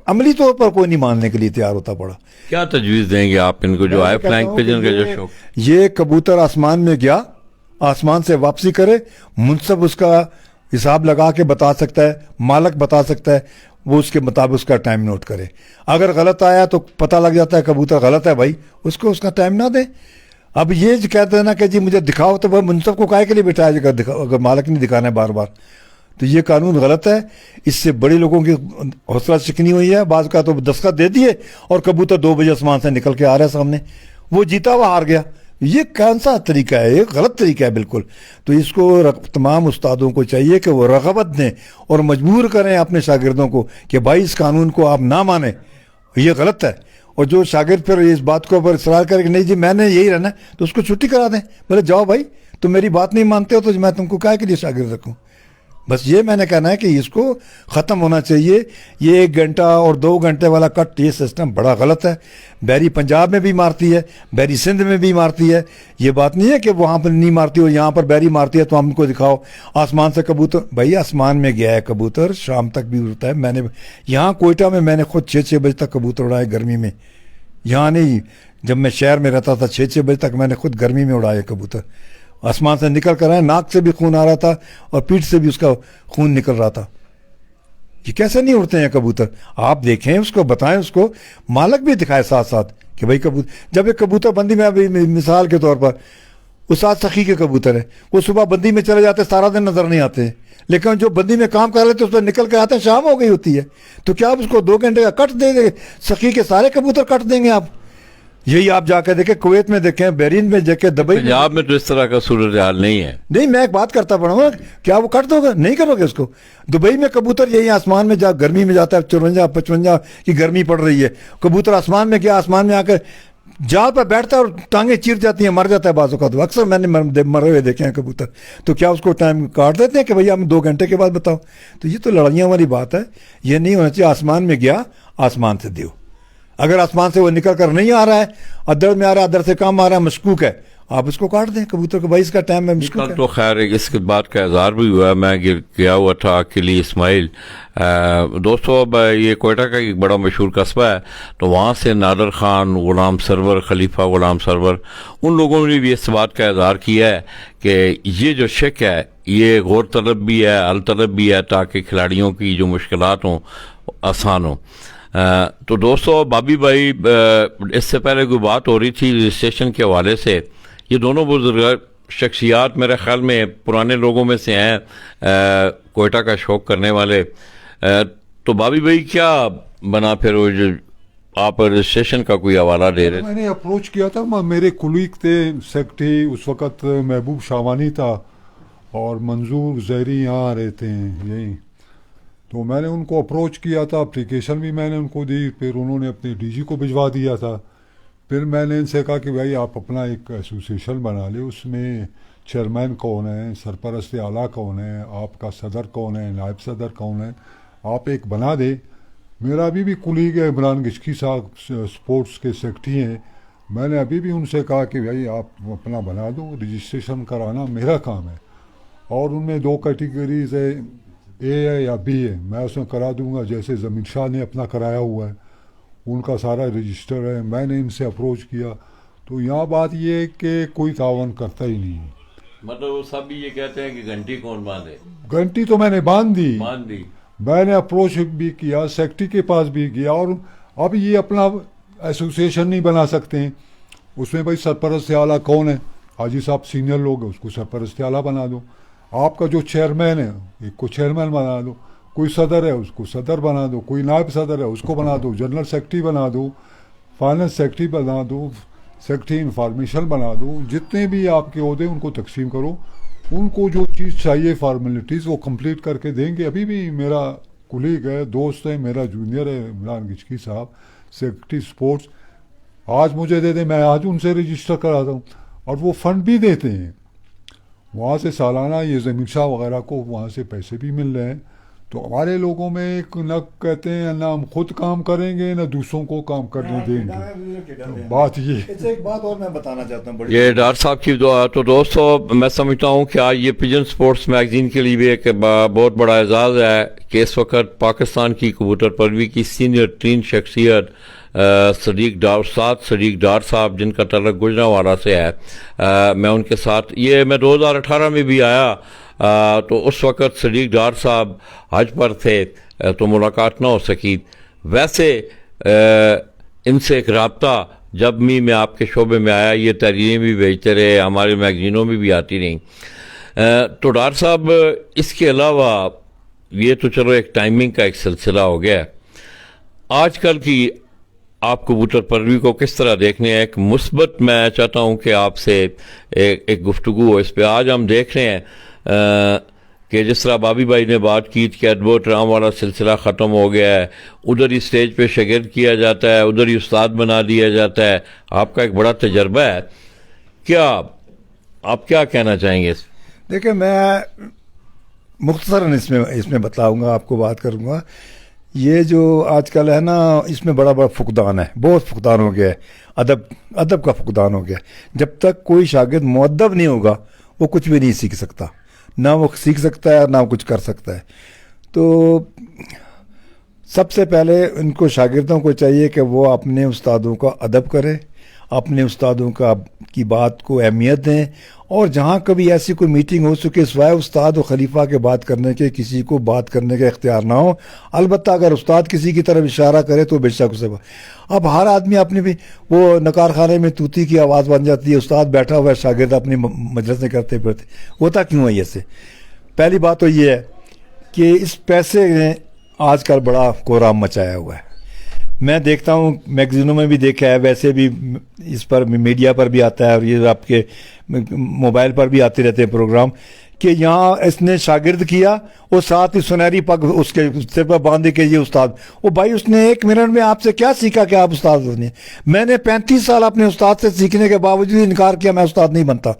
عملی طور پر کوئی نہیں ماننے کے لیے تیار ہوتا پڑا. کیا تجویز دیں گے آپ ان کو جو آئے فلائنگ پجن کا جو شوق؟ یہ کبوتر آسمان میں گیا، آسمان سے واپسی کرے، منصف اس کا حساب لگا کے بتا سکتا ہے، مالک بتا سکتا ہے، وہ اس کے مطابق اس کا ٹائم نوٹ کرے. اگر غلط آیا تو پتہ لگ جاتا ہے کبوتر غلط ہے، بھائی اس کو اس کا ٹائم نہ دے. اب یہ جو کہتے ہیں نا کہ جی مجھے دکھاؤ، تو وہ منصف کو کائے کے لیے بٹھایا جائے گا اگر مالک نہیں دکھانا ہے بار بار. تو یہ قانون غلط ہے. اس سے بڑے لوگوں کی حوصلہ شکنی ہوئی ہے. بعض کا تو دستخط دے دیے اور کبوتر 2 بجے آسمان سے نکل کے آ رہا ہے سامنے، وہ جیتا ہوا ہار گیا. یہ کون سا طریقہ ہے؟ یہ غلط طریقہ ہے بالکل. تو اس کو تمام استادوں کو چاہیے کہ وہ رغبت دیں اور مجبور کریں اپنے شاگردوں کو کہ بھائی اس قانون کو آپ نہ مانیں، یہ غلط ہے. اور جو شاگرد پھر اس بات کو پر اصرار کرے کہ نہیں جی میں نے یہی رہنا ہے، تو اس کو چھٹی کرا دیں. بولے جاؤ بھائی، تم میری بات نہیں مانتے ہو تو میں تم کو کائے کے لیے شاگرد رکھوں. بس یہ میں نے کہنا ہے کہ اس کو ختم ہونا چاہیے. یہ 1 گھنٹہ اور 2 گھنٹے والا کٹ، یہ سسٹم بڑا غلط ہے. بیری پنجاب میں بھی مارتی ہے، بیری سندھ میں بھی مارتی ہے. یہ بات نہیں ہے کہ وہاں پر نہیں مارتی ہو، یہاں پر بیری مارتی ہے تو ہم کو دکھاؤ آسمان سے کبوتر. بھائی آسمان میں گیا ہے کبوتر، شام تک بھی اڑتا ہے. میں نے یہاں کوئٹہ میں نے خود 6 بجے تک کبوتر اڑائے گرمی میں. یہاں نہیں، جب میں شہر میں رہتا تھا 6 بجے تک میں نے خود گرمی میں اڑائے کبوتر. آسمان سے نکل کر آئے، ناک سے بھی خون آ رہا تھا اور پیٹھ سے بھی اس کا خون نکل رہا تھا. یہ کیسے نہیں اڑتے ہیں کبوتر؟ آپ دیکھیں اس کو، بتائیں اس کو، مالک بھی دکھائے ساتھ ساتھ کہ بھائی کبوتر. جب ایک کبوتر بندی میں ابھی مثال کے طور پر استاد سخی کے کبوتر ہے، وہ صبح بندی میں چلے جاتے، سارا دن نظر نہیں آتے، لیکن جو بندی میں کام کر لیتے اس پر نکل کے آتے ہیں، شام ہو گئی ہوتی ہے. تو کیا آپ اس کو 2 گھنٹے کا کٹ دیں گے؟ سخی کے سارے کبوتر کٹ دیں گے آپ؟ یہی آپ جا کے دیکھیں، کویت میں دیکھیں، بحرین میں دیکھیں، دبئی میں. پنجاب میں تو اس طرح کا صورتحال نہیں ہے. نہیں، میں ایک بات کرتا پڑا ہوں، کیا وہ کٹ دو گے؟ نہیں کرو گے اس کو. دبئی میں کبوتر یہی آسمان میں جا گرمی میں جاتا ہے، 54-55 کی گرمی پڑ رہی ہے، کبوتر آسمان میں گیا، آسمان میں آ کر جال پر بیٹھتا ہے اور ٹانگیں چیر جاتی ہیں، مر جاتا ہے بعض اوقات. اکثر میں نے مرے ہوئے دیکھے ہیں کبوتر. تو کیا اس کو ٹائم کاٹ دیتے ہیں کہ بھائی ہم 2 گھنٹے کے بعد بتاؤ؟ تو یہ تو لڑائیاں والی بات ہے. یہ نہیں ہونا چاہیے. آسمان میں گیا، آسمان سے دیو. اگر آسمان سے وہ نکل کر نہیں آ رہا ہے، ادر میں آ رہا ہے، ادر سے کم آ رہا ہے، مشکوک ہے، آپ اس کو کاٹ دیں کبوتر کو، بھائی اس کا ٹائم ہے اس کو کل تو خیر اس بات کا اظہار بھی ہوا ہے، میں گیا ہوا تھا قلی اسماعیل۔ دوستو اب یہ کوئٹہ کا ایک بڑا مشہور قصبہ ہے، تو وہاں سے نادر خان، غلام سرور، خلیفہ غلام سرور، ان لوگوں نے بھی اس بات کا اظہار کیا ہے کہ یہ جو شک ہے یہ غور طلب بھی ہے، حل طلب بھی ہے، تاکہ کھلاڑیوں کی جو مشکلات ہوں آسان ہوں۔ تو دوستو بابی بھائی، اس سے پہلے کوئی بات ہو رہی تھی رجسٹریشن کے حوالے سے، یہ دونوں بزرگ شخصیات میرے خیال میں پرانے لوگوں میں سے ہیں کوئٹہ کا شوق کرنے والے۔ تو بابی بھائی کیا بنا پھر وہ جو آپ رجسٹریشن کا کوئی حوالہ دے رہے تھے؟ میں نے اپروچ کیا تھا، میرے کلیگ تھے سیکٹری اس وقت، محبوب شاوانی تھا اور منظور زہری یہاں رہتے ہیں یہیں، تو میں نے ان کو اپروچ کیا تھا، اپلیکیشن بھی میں نے ان کو دی، پھر انہوں نے اپنے ڈی جی کو بھجوا دیا تھا۔ پھر میں نے ان سے کہا کہ بھائی آپ اپنا ایک ایسوسیشن بنا لیں، اس میں چیئرمین کون ہے، سرپرست اعلیٰ کون ہے، آپ کا صدر کون ہے، نائب صدر کون ہے، آپ ایک بنا دیں۔ میرا ابھی بھی کلیگ ہے عمران گچکی صاحب، سپورٹس کے سیکرٹری ہیں، میں نے ابھی بھی ان سے کہا کہ بھائی آپ اپنا بنا دو، رجسٹریشن کرانا میرا کام ہے، اور ان میں 2 کیٹیگریز ہے، اے ہے یا بی ہے، میں اس میں کرا دوں گا، جیسے زمین شاہ نے اپنا کرایا ہوا ہے، ان کا سارا رجسٹر ہے۔ میں نے ان سے اپروچ کیا، تو یہاں بات یہ ہے کہ کوئی تعاون کرتا ہی نہیں ہے۔ مطلب وہ سب یہ کہتے ہیں کہ گھنٹی کون باندھے؟ گھنٹی تو میں نے باندھ دی، میں نے اپروچ بھی کیا، سیکرٹری کے پاس بھی گیا، اور اب یہ اپنا ایسوسیشن نہیں بنا سکتے ہیں، اس میں بھائی سرپرست اعلیٰ کون ہے، حاجی صاحب سینئر لوگ ہیں، اس کو سرپرست اعلیٰ بنا دو، آپ کا جو چیئرمین ہے ایک کو چیئرمین بنا دو، کوئی صدر ہے اس کو صدر بنا دو، کوئی نائب صدر ہے اس کو بنا دو، جنرل سیکرٹری بنا دو، فائننس سیکرٹری بنا دو، سیکرٹری انفارمیشن بنا دو، جتنے بھی آپ کے عہدے ان کو تقسیم کرو، ان کو جو چیز چاہیے فارمیلٹیز وہ کمپلیٹ کر کے دیں گے۔ ابھی بھی میرا کلیگ ہے، دوست ہے، میرا جونیئر ہے عمران گچکی صاحب، سیکرٹری سپورٹس، آج مجھے دے دیں، میں آج ان سے رجسٹر کراتا ہوں، اور وہ فنڈ بھی دیتے ہیں وہاں سے، سالانہ یہ زمین شاہ وغیرہ کو وہاں سے پیسے بھی مل رہے ہیں۔ تو ہمارے لوگوں میں ایک نہ کہتے ہیں نہ ہم خود کام کریں گے نہ دوسروں کو کام کرنے دیں گے، بات یہ۔ ایک بات اور میں بتانا چاہتا ہوں، یہ ڈاکٹر صاحب کی دعا۔ تو دوستو میں سمجھتا ہوں کہ آج یہ پجن سپورٹس میگزین کے لیے بھی ایک بہت بڑا اعزاز ہے کہ اس وقت پاکستان کی کبوتر پروی کی سینئر ترین شخصیت استاد صدیق ڈار صاحب، جن کا تعلق گجرانوالہ سے ہے، میں ان کے ساتھ، یہ میں 2018 میں بھی آیا، تو اس وقت صدیق ڈار صاحب حج پر تھے تو ملاقات نہ ہو سکی۔ ویسے ان سے ایک رابطہ جب بھی میں آپ کے شعبے میں آیا، یہ تحریریں بھی بھیجتے رہے، ہمارے میگزینوں میں بھی آتی رہیں۔ تو ڈار صاحب اس کے علاوہ یہ تو چلو ایک ٹائمنگ کا ایک سلسلہ ہو گیا، آج کل کی آپ کبوتر پروی کو کس طرح دیکھنے ہیں؟ ایک مثبت میں چاہتا ہوں کہ آپ سے ایک گفتگو ہو اس پہ۔ آج ہم دیکھ رہے ہیں کہ جس طرح بابی بھائی نے بات کی کہ ایڈورٹ رام والا سلسلہ ختم ہو گیا ہے، ادھر ہی سٹیج پہ شاگرد کیا جاتا ہے، ادھر ہی استاد بنا دیا جاتا ہے، آپ کا ایک بڑا تجربہ ہے، کیا آپ کیا کہنا چاہیں گے؟ دیکھیں میں مختصراً اس میں بتلاؤں گا، آپ کو بات کروں گا، یہ جو آج کل ہے نا، اس میں بڑا فقدان ہے، بہت فقدان ہو گیا ہے، ادب کا فقدان ہو گیا ہے۔ جب تک کوئی شاگرد مؤدب نہیں ہوگا وہ کچھ بھی نہیں سیکھ سکتا، نہ وہ سیکھ سکتا ہے نہ وہ کچھ کر سکتا ہے۔ تو سب سے پہلے ان کو شاگردوں کو چاہیے کہ وہ اپنے استادوں کا ادب کریں، اپنے استادوں کی بات کو اہمیت دیں، اور جہاں کبھی ایسی کوئی میٹنگ ہو سکے سوائے استاد و خلیفہ کے بات کرنے کے کسی کو بات کرنے کا اختیار نہ ہو۔ البتہ اگر استاد کسی کی طرف اشارہ کرے تو بے شک اسے، اب ہر آدمی اپنی بھی وہ نکار خانے میں طوطی کی آواز بن جاتی ہے، استاد بیٹھا ہوا ہے، شاگرد اپنی مجلسیں کرتے پھرتے، ہوتا کیوں ہے ایسے؟ پہلی بات تو یہ ہے کہ اس پیسے نے آج کل بڑا کورام مچایا ہوا ہے، میں دیکھتا ہوں میگزینوں میں بھی دیکھا ہے، ویسے بھی اس پر میڈیا پر بھی آتا ہے، اور یہ آپ کے موبائل پر بھی آتے رہتے ہیں پروگرام، کہ یہاں اس نے شاگرد کیا اور ساتھ ہی سنہری پگ اس کے سر پر باندھے کہ یہ استاد، وہ بھائی اس نے 1 منٹ میں آپ سے کیا سیکھا کہ آپ استاد بنے؟ میں نے 35 سال اپنے استاد سے سیکھنے کے باوجود انکار کیا، میں استاد نہیں بنتا،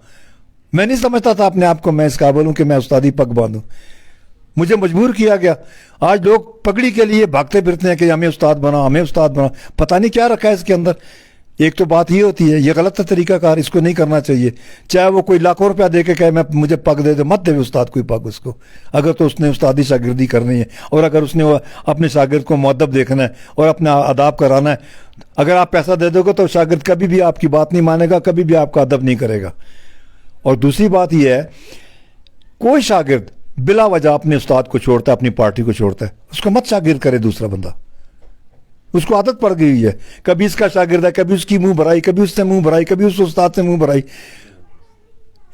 میں نہیں سمجھتا تھا اپنے آپ کو میں اس قابل ہوں کہ میں استادی پگ باندھوں، مجھے مجبور کیا گیا۔ آج لوگ پگڑی کے لیے بھاگتے پھرتے ہیں کہ ہمیں استاد بنا، ہمیں استاد بنا، پتہ نہیں کیا رکھا ہے اس کے اندر۔ ایک تو بات یہ ہوتی ہے، یہ غلط ہے طریقہ کار، اس کو نہیں کرنا چاہیے. چاہے وہ کوئی لاکھوں روپیہ دے کے کہے میں مجھے پگ دے دے، مت دے استاد کوئی پگ اس کو، اگر تو اس نے استادی شاگردی کرنی ہے، اور اگر اس نے اپنے شاگرد کو مؤدب دیکھنا ہے اور اپنا آداب کرانا ہے. اگر آپ پیسہ دے دو گے تو شاگرد کبھی بھی آپ کی بات نہیں مانے گا، کبھی بھی آپ کا ادب نہیں کرے گا. اور دوسری بات یہ ہے، کوئی شاگرد بلا وجہ اپنے استاد کو چھوڑتا ہے، اپنی پارٹی کو چھوڑتا ہے، اس کو مت شاگرد کرے دوسرا بندہ. اس کو عادت پڑ گئی ہے، کبھی اس کا شاگرد ہے، کبھی اس کی منہ بھرائی، کبھی اس سے منہ بھرائی، کبھی اس استاد سے منہ بھرائی.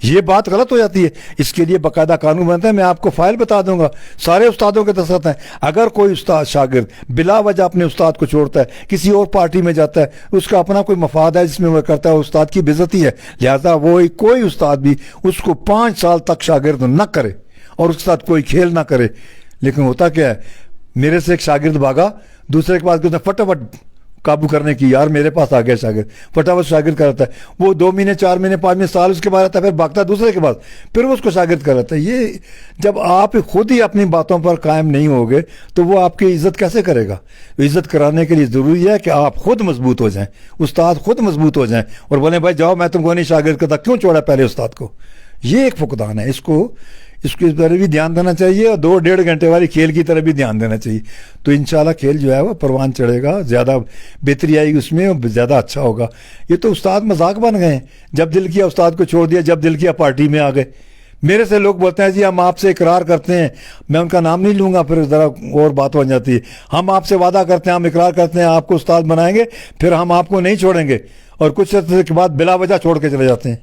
یہ بات غلط ہو جاتی ہے. اس کے لیے باقاعدہ قانون بنتا ہے. میں آپ کو فائل بتا دوں گا، سارے استادوں کے دستخط ہیں. اگر کوئی استاد شاگرد بلا وجہ اپنے استاد کو چھوڑتا ہے، کسی اور پارٹی میں جاتا ہے، اس کا اپنا کوئی مفاد ہے جس میں وہ کرتا ہے، استاد کی بے عزتی ہے. لہذا وہ کوئی استاد بھی اس کو 5 سال تک شاگرد نہ کرے اور اس کے ساتھ کوئی کھیل نہ کرے. لیکن ہوتا کیا ہے، میرے سے ایک شاگرد بھاگا، دوسرے کے پاس فٹافٹ قابو کرنے کی، یار میرے پاس آ گیا شاگرد، فٹافٹ شاگرد کرتا ہے. وہ 2 مہینے 4 مہینے 5 مہینے سال اس کے بعد آتا ہے، پھر بھاگتا ہے دوسرے کے پاس، پھر وہ اس کو شاگرد کراتا ہے. یہ جب آپ خود ہی اپنی باتوں پر قائم نہیں ہوگے تو وہ آپ کی عزت کیسے کرے گا؟ عزت کرانے کے لیے ضروری ہے کہ آپ خود مضبوط ہو جائیں، استاد خود مضبوط ہو جائیں اور بولیں بھائی جاؤ میں تم کو نہیں شاگرد کرتا، کیوں چھوڑا پہلے استاد کو؟ یہ ایک فقدان ہے. اس کی طرف بھی دھیان دینا چاہیے اور 2-1.5 گھنٹے والی کھیل کی طرف بھی دھیان دینا چاہیے. تو انشاءاللہ کھیل جو ہے وہ پروان چڑھے گا، زیادہ بہتری آئے گی اس میں، زیادہ اچھا ہوگا. یہ تو استاد مذاق بن گئے ہیں. جب دل کیا استاد کو چھوڑ دیا، جب دل کیا پارٹی میں آ گئے. میرے سے لوگ بولتے ہیں جی ہم آپ سے اقرار کرتے ہیں، میں ان کا نام نہیں لوں گا، پھر ذرا اور بات بن جاتی ہے. ہم آپ سے وعدہ کرتے ہیں، ہم اقرار کرتے ہیں آپ کو استاد بنائیں گے، پھر ہم آپ کو نہیں چھوڑیں گے، اور کچھ عرصے کے بعد بلا وجہ چھوڑ کے چلے جاتے ہیں.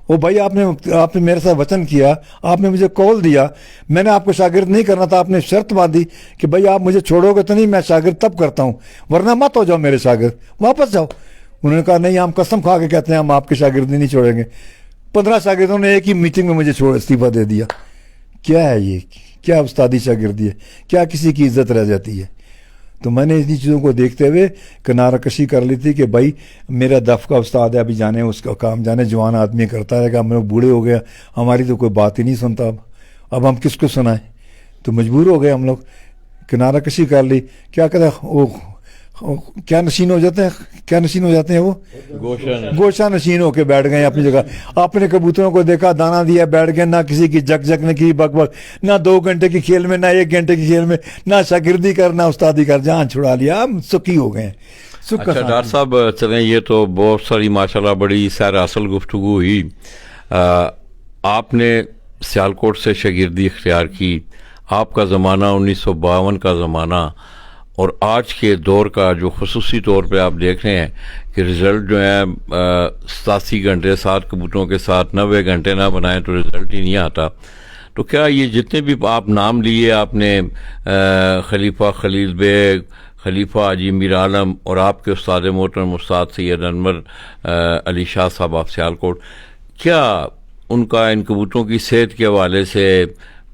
وہ بھائی آپ نے میرے ساتھ وچن کیا، آپ نے مجھے قول دیا، میں نے آپ کو شاگرد نہیں کرنا تھا، آپ نے شرط باندھی کہ بھائی آپ مجھے چھوڑو گے تو نہیں، میں شاگرد تب کرتا ہوں، ورنہ مت ہو جاؤ میرے شاگرد، واپس جاؤ. انہوں نے کہا نہیں، ہم قسم کھا کے کہتے ہیں ہم آپ کے شاگردی نہیں چھوڑیں گے. 15 شاگردوں نے ایک ہی میٹنگ میں مجھے استعفیٰ دے دیا. کیا ہے یہ؟ کیا استادی شاگردی ہے؟ کیا کسی کی عزت رہ جاتی ہے؟ تو میں نے انہی چیزوں کو دیکھتے ہوئے کنارہ کشی کر لی تھی کہ بھائی میرا دف کا استاد ہے، ابھی جانے اس کا کام جانے، جوان آدمی کرتا ہے کہ ہم لوگ بوڑھے ہو گئے، ہماری تو کوئی بات ہی نہیں سنتا. اب ہم کس کو سنائیں؟ تو مجبور ہو گئے ہم لوگ، کنارہ کشی کر لی. کیا کہتے ہیں وہ کیا نشین ہو جاتے ہیں وہ گوشہ نشین ہو کے بیٹھ گئے اپنی جگہ. اپنے کبوتروں کو دیکھا، دانا دیا، بیٹھ گئے، نہ کسی کی جگ نہ کی بک بک، نہ 2 گھنٹے کی کھیل میں، نہ 1 گھنٹے کی کھیل میں، نہ شاگردی کر، نہ استادی کر، جان چھڑا لیا. ہم سکی ہو گئے. اچھا ڈاکٹر صاحب چلیں، یہ تو بہت ساری ماشاءاللہ بڑی سیر اصل گفتگو ہوئی. آپ نے سیالکوٹ سے شاگردی اختیار کی، آپ کا زمانہ 1952 کا زمانہ، اور آج کے دور کا جو خصوصی طور پہ آپ دیکھ رہے ہیں کہ رزلٹ جو ہے 87 گھنٹے 7 کبوتروں کے ساتھ 90 گھنٹے نہ بنائیں تو رزلٹ ہی نہیں آتا. تو کیا یہ جتنے بھی آپ نام لیے، آپ نے خلیفہ خلیل بیگ، خلیفہ حاجی میر عالم، اور آپ کے استاد محترم استاد سید انور علی شاہ صاحب آپ سیالکوٹ، کیا ان کا ان کبوتروں کی صحت کے حوالے سے،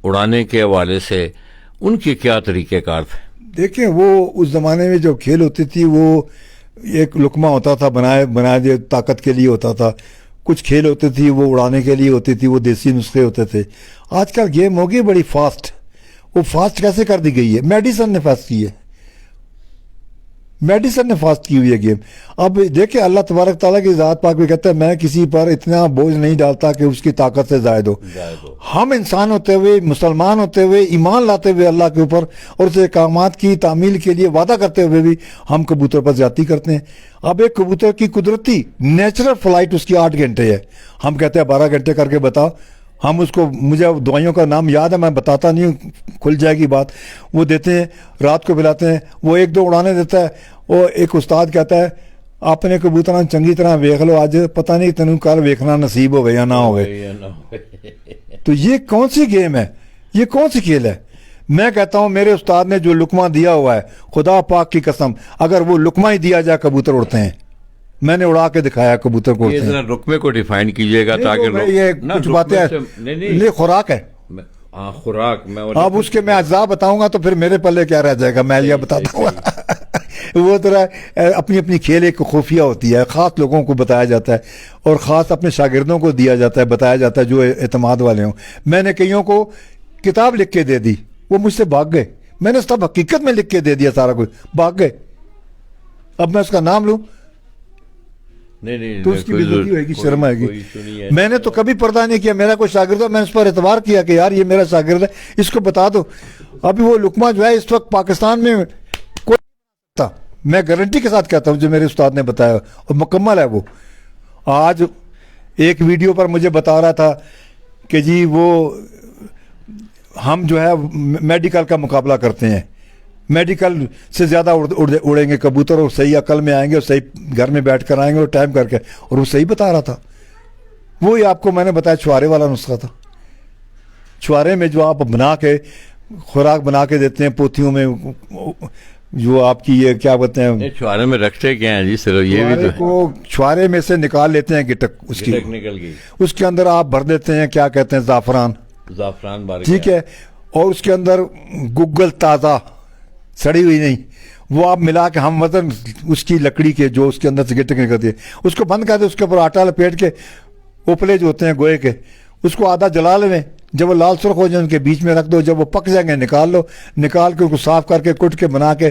اڑانے کے حوالے سے ان کے کیا طریقہ کار تھے؟ دیکھیں وہ اس زمانے میں جو کھیل ہوتی تھی وہ ایک لقمہ ہوتا تھا، بنایا دے طاقت کے لیے ہوتا تھا. کچھ کھیل ہوتی تھی وہ اڑانے کے لیے ہوتی تھی، وہ دیسی نسخے ہوتے تھے. آج کل گیم ہوگی بڑی فاسٹ. وہ فاسٹ کیسے کر دی گئی ہے؟ میڈیسن نے فاسٹ کی ہے، میڈیسن نے فاسٹ کی ہوئی ہے گیم. اب دیکھیں اللہ تبارک تعالیٰ کی ذات پاک بھی کہتا ہے میں کسی پر اتنا بوجھ نہیں ڈالتا کہ اس کی طاقت سے زائد ہو. ہم انسان ہوتے ہوئے، مسلمان ہوتے ہوئے، ایمان لاتے ہوئے اللہ کے اوپر اور اس احکامات کی تعمیل کے لیے وعدہ کرتے ہوئے بھی ہم کبوتر پر زیادتی کرتے ہیں. اب ایک کبوتر کی قدرتی نیچرل فلائٹ اس کی 8 گھنٹے ہے، ہم کہتے ہیں 12 گھنٹے کر کے بتاؤ. ہم اس کو، مجھے دوائیوں کا نام یاد ہے، میں بتاتا نہیں ہوں، کھل جائے گی بات. وہ دیتے ہیں، رات کو پلاتے ہیں، وہ 1-2 اڑانے دیتا ہے. وہ ایک استاد کہتا ہے اپنے کبوتر چنگی طرح ویکھ لو، آج پتہ نہیں تینوں کل ویکھنا نصیب ہوگا یا نہ ہوگا. تو یہ کون سی گیم ہے؟ یہ کون سی کھیل ہے؟ میں کہتا ہوں میرے استاد نے جو لقمہ دیا ہوا ہے، خدا پاک کی قسم اگر وہ لقمہ ہی دیا جائے کبوتر اڑتے ہیں. میں نے اڑا کے دکھایا کبوتر کو. رقمے کو ڈیفائن کیجئے گا تاکہ یہ کچھ باتیں یہ خوراک ہے. خوراک اب اس کے میں اجزاء بتاؤں گا تو پھر میرے پلے کیا رہ جائے گا، میں یہ بتاتا ہوں. وہ طرح اپنی اپنی کھیل ایک خفیہ ہوتی ہے، خاص لوگوں کو بتایا جاتا ہے اور خاص اپنے شاگردوں کو دیا جاتا ہے، بتایا جاتا ہے جو اعتماد والے ہوں. میں نے کئیوں کو کتاب لکھ کے دے دی، وہ مجھ سے بھاگ گئے. میں نے سب حقیقت میں لکھ کے دے دیا، سارا کچھ بھاگ گئے. اب میں اس کا نام لوں؟ نہیں تو اس کی بےعزتی ہوئے گی، شرم آئے گی. میں نے تو کبھی پردہ نہیں کیا، میرا کوئی شاگرد ہو میں نے اس پر اعتبار کیا کہ یار یہ میرا شاگرد ہے، اس کو بتا دو. ابھی وہ لقمہ جو ہے اس وقت پاکستان میں کوئی تھا، میں گارنٹی کے ساتھ کہتا ہوں جو میرے استاد نے بتایا، اور مکمل ہے. وہ آج ایک ویڈیو پر مجھے بتا رہا تھا کہ جی وہ ہم جو ہے میڈیکل کا مقابلہ کرتے ہیں، میڈیکل سے زیادہ اڑیں گے کبوتر، اور صحیح عقل میں آئیں گے، اور صحیح گھر میں بیٹھ کر آئیں گے اور ٹائم کر کے. اور وہ صحیح بتا رہا تھا. وہی آپ کو میں نے بتایا چھوارے والا نسخہ تھا. چھوارے میں جو آپ بنا کے خوراک بنا کے دیتے ہیں پوتھیوں میں، جو آپ کی یہ کیا بولتے ہیں، چھوارے میں رکھتے کیا ہیں جی سر؟ یہ بھی تو کو چھوارے میں سے نکال لیتے ہیں گٹک، اس کی نکل گئی، اس کے اندر آپ بھر دیتے ہیں کیا کہتے ہیں زعفران، بار ٹھیک ہے، اور اس کے اندر گگل تازہ سڑی ہوئی نہیں، وہ آپ ملا کے ہم وزن اس کی لکڑی کے جو اس کے اندر سے گٹک نکلتی ہے اس کو بند کر دیں، اس کے اوپر آٹا لپیٹ کے اوپلے جو ہوتے ہیں گوئے کے اس کو آدھا جلا لیں، جب وہ لال سرخ ہو جائیں ان کے بیچ میں رکھ دو، جب وہ پک جائیں گے نکال لو، نکال کے ان کو صاف کر کے کٹ کے بنا کے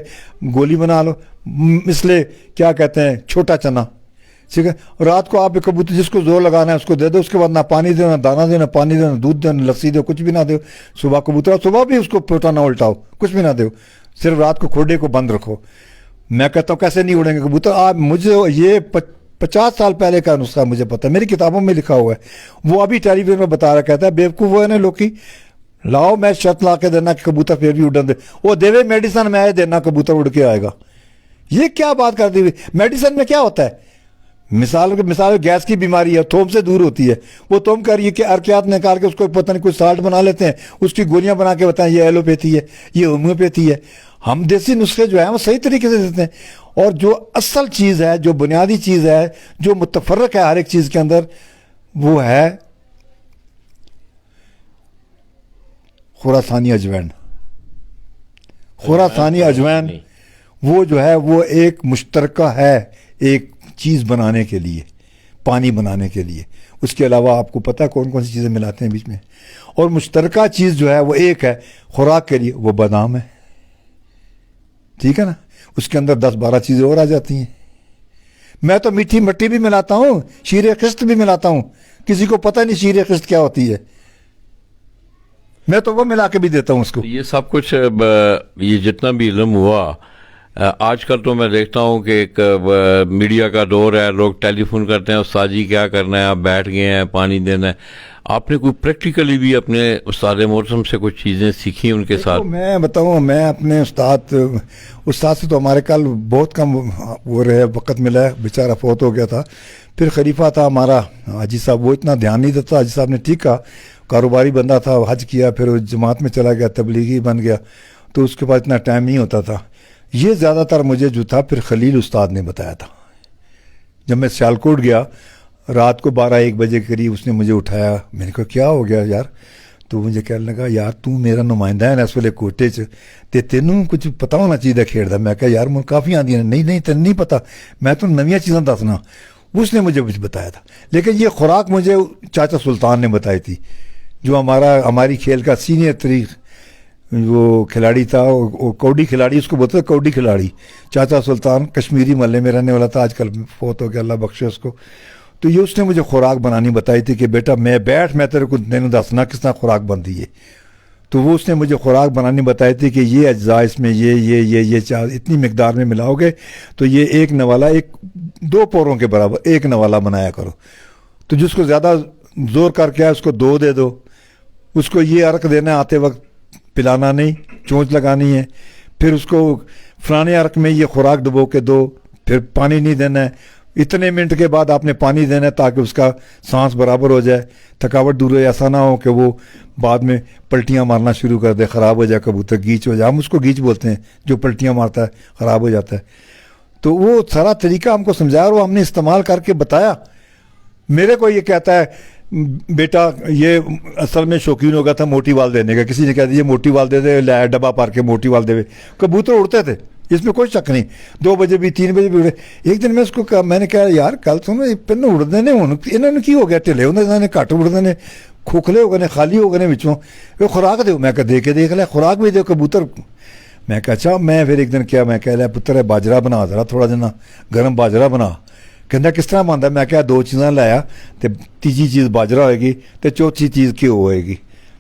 گولی بنا لو، مثل کیا کہتے ہیں چھوٹا چنا، ٹھیک ہے. رات کو آپ کبوتر جس کو زور لگانا ہے اس کو دے دو، اس کے بعد نہ پانی دو، نہ دانا دو، نہ پانی دو، نہ دودھ دو، نہ لسی دو، کچھ بھی نہ دو. صبح کبوتر صبح بھی اس کو پوٹا نہ الٹاؤ، کچھ بھی نہ دو، صرف رات کو کھوڑے کو بند رکھو. میں کہتا ہوں کیسے نہیں اڑیں گے کبوتر. آپ مجھے یہ 50 سال پہلے کا نسخہ مجھے پتہ ہے، میری کتابوں میں لکھا ہوا ہے. وہ ابھی ٹیلی ویژن میں بتا رہا، کہتا ہے بیوقوف وہ ہے نا لوکی، لاؤ میں شرط لا کے دینا کہ کبوتر پھر بھی اڑن دے، وہ دیوے میڈیسن میں آئے دینا کبوتر اڑ کے آئے گا. یہ کیا بات کر دی ہوئی؟ میڈیسن میں کیا ہوتا ہے؟ مثال گیس کی بیماری ہے، تھوم سے دور ہوتی ہے، وہ تھوم کر یہ کہ ارکیات نکال کے اس کو پتہ نہیں کوئی سالٹ بنا لیتے ہیں، اس کی گولیاں بنا کے بتائیں یہ ایلوپیتھی ہے، یہ ہومیوپیتھی ہے. ہم دیسی نسخے جو ہیں وہ صحیح طریقے سے دیتے ہیں، اور جو اصل چیز ہے، جو بنیادی چیز ہے، جو متفرق ہے ہر ایک چیز کے اندر، وہ ہے خراسانی اجوین. خراسانی اجوین وہ جو ہے وہ ایک مشترکہ ہے ایک چیز بنانے کے لیے، پانی بنانے کے لیے. اس کے علاوہ آپ کو پتہ ہے کون کون سی چیزیں ملاتے ہیں بیچ میں، اور مشترکہ چیز جو ہے وہ ایک ہے خوراک کے لیے، وہ بادام ہے. ٹھیک ہے نا، اس کے اندر 10-12 چیزیں اور آ جاتی ہیں. میں تو میٹھی مٹی بھی ملاتا ہوں، شیر خشت بھی ملاتا ہوں، کسی کو پتہ نہیں شیر خشت کیا ہوتی ہے، میں تو وہ ملا کے بھی دیتا ہوں اس کو. یہ سب کچھ یہ جتنا بھی علم ہوا آج کل تو میں دیکھتا ہوں کہ ایک میڈیا کا دور ہے، لوگ ٹیلی فون کرتے ہیں استاد جی کیا کرنا ہے، آپ بیٹھ گئے ہیں پانی دینا ہے. آپ نے کوئی پریکٹیکلی بھی اپنے استاد محترم سے کچھ چیزیں سیکھی ان کے ساتھ؟ میں بتاؤں، میں اپنے استاد سے تو ہمارے کل بہت کم وہ رہے وقت ملا ہے، بیچارہ فوت ہو گیا تھا. پھر خلیفہ تھا ہمارا حاجی صاحب، وہ اتنا دھیان نہیں دیتا. حاجی صاحب نے ٹھیک کہا، کاروباری بندہ تھا، حج کیا، پھر جماعت میں چلا گیا، تبلیغی بن گیا، تو اس کے بعد اتنا ٹائم نہیں ہوتا تھا. یہ زیادہ تر مجھے جو تھا پھر خلیل استاد نے بتایا تھا. جب میں سیالکوٹ گیا رات کو 12-1 بجے کے قریب، اس نے مجھے اٹھایا. میں نے کہا کیا ہو گیا یار؟ تو مجھے کہنے لگا یار تو میرا نمائندہ ہے نا اس ویلے کوٹے تے تینوں کچھ پتا ہونا چاہیے کھیڑ دا. میں کہا یار مجھے کافی آدھی ہیں. نہیں تین نہیں پتا، میں تو نویاں چیزاں دسنا. اس نے مجھے کچھ بتایا تھا. لیکن یہ خوراک مجھے چاچا سلطان نے بتائی تھی، جو ہماری کھیل کا سینئر ترین وہ کھلاڑی تھا، وہ کوڈی کھلاڑی اس کو بولتے تھے، کوڈی کھلاڑی. چاچا سلطان کشمیری محلے میں رہنے والا تھا، آج کل فوت ہو گیا، اللہ بخشے اس کو. تو یہ اس نے مجھے خوراک بنانی بتائی تھی کہ بیٹا میں تیرے کو دسنا کس طرح خوراک بنتی ہے. تو وہ اس نے مجھے خوراک بنانی بتائی تھی کہ یہ اجزاء اس میں یہ اتنی مقدار میں ملاؤ گے تو یہ ایک نوالا 2 پوروں کے برابر ایک نوالا بنایا کرو. تو جس کو زیادہ زور کر کے اس کو 2 دے دو، اس کو یہ عرق دینا آتے وقت پلانا نہیں، چونچ لگانی ہے. پھر اس کو فلانے عرق میں یہ خوراک ڈبو کے دو، پھر پانی نہیں دینا ہے. اتنے منٹ کے بعد آپ نے پانی دینا ہے تاکہ اس کا سانس برابر ہو جائے، تھکاوٹ دور ہو. ایسا نہ ہو کہ وہ بعد میں پلٹیاں مارنا شروع کر دے، خراب ہو جائے کبوتر، گیچ ہو جائے. ہم اس کو گیچ بولتے ہیں جو پلٹیاں مارتا ہے، خراب ہو جاتا ہے. تو وہ سارا طریقہ ہم کو سمجھایا اور وہ ہم نے استعمال کر کے بتایا. میرے کو یہ کہتا ہے بیٹا یہ اصل میں شوقین ہو گیا تھا موٹی وال دینے کا. کسی نے کہا یہ موٹی وال دے دے، لایا ڈبہ پار کے موٹی وال دے. کبوتر اڑتے تھے، اس میں کوئی شک نہیں. 2 بجے بھی 3 بجے بھی اڑے. ایک دن میں اس کو کہا، میں نے کہا یار کل سنو پہلے اڑتے نے انہوں نے کی ہو گیا، ٹھلے ہوتے نے، گھٹ اڑتے نے، کھوکھلے ہو گئے، خالی ہو گئے بچوں. خوراک دو. میں کہا دے کے دیکھ لیا، خوراک بھی دو کبوتر. میں کہا اچھا. میں پھر ایک دن کیا، میں کہہ لیا پتر ہے باجرہ بنا ذرا، تھوڑا جنا گرم باجرہ بنا. ਕਹਿੰਦਾ ਕਿਸ ਤਰ੍ਹਾਂ ਬਣਦਾ? ਮੈਂ ਕਿਹਾ 2 ਚੀਜ਼ਾਂ ਲਾਇਆ ਤੇ ਤੀਜੀ ਚੀਜ਼ ਬਾਜਰਾ ਹੋਏਗੀ ਤੇ ਚੌਥੀ ਚੀਜ਼ ਘਿਓ ਹੋਏਗੀ।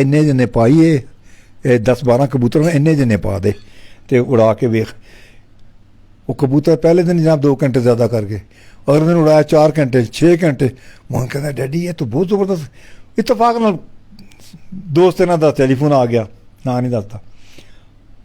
ਇੰਨੇ ਜਨੇ ਪਾਈਏ 10-12 ਕਬੂਤਰ ਨੂੰ ਇੰਨੇ ਜਨੇ ਪਾ ਦੇ ਤੇ ਉਡਾ ਕੇ ਵੇਖ। ਉਹ ਕਬੂਤਰ ਪਹਿਲੇ ਦਿਨ ਜਨਾਬ 2 ਘੰਟੇ ਜ਼ਿਆਦਾ ਕਰ ਗਏ, ਅਗਲੇ ਦਿਨ ਉਡਾਇਆ 4 ਘੰਟੇ 6 ਘੰਟੇ। ਮੈਂ ਕਹਿੰਦਾ ਡੈਡੀ ਇਹ ਤਾਂ ਬਹੁਤ ਜ਼ਬਰਦਸਤ। ਇਤਫਾਕ ਨਾਲ ਦੋਸਤ ਇਹਨਾਂ ਦਾ ਟੈਲੀਫون ਆ ਗਿਆ, ਨਾ ਨਹੀਂ ਦੱਸਦਾ।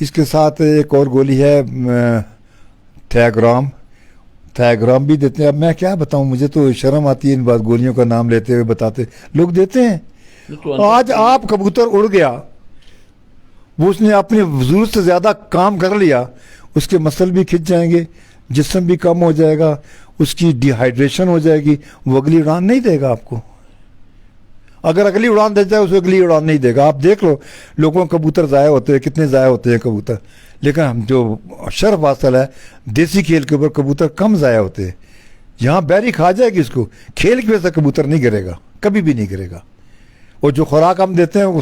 اس کے ساتھ ایک اور گولی ہے تھیاگرام بھی دیتے ہیں. اب میں کیا بتاؤں, مجھے تو شرم آتی ہے ان بات گولیوں کا نام لیتے ہوئے, بتاتے لوگ دیتے ہیں. آج آپ کبوتر اڑ گیا, وہ اس نے اپنی ضرورت سے زیادہ کام کر لیا, اس کے مسل بھی کھنچ جائیں گے, جسم بھی کم ہو جائے گا, اس کی ڈی ہائیڈریشن ہو جائے گی, وہ اگلی اڑان نہیں دے گا آپ کو. اگر اگلی اڑان دے جائے, اس کو اگلی اڑان نہیں دے گا. آپ دیکھ لو لوگوں کے کبوتر ضائع ہوتے ہیں, کتنے ضائع ہوتے ہیں کبوتر. لیکن ہم جو شرف حاصل ہے دیسی کھیل کے اوپر, کبوتر کم ضائع ہوتے ہیں. یہاں بیری کھا جائے گی اس کو, کھیل کی وجہ سے کبوتر نہیں گرے گا, کبھی بھی نہیں گرے گا. اور جو خوراک ہم دیتے ہیں وہ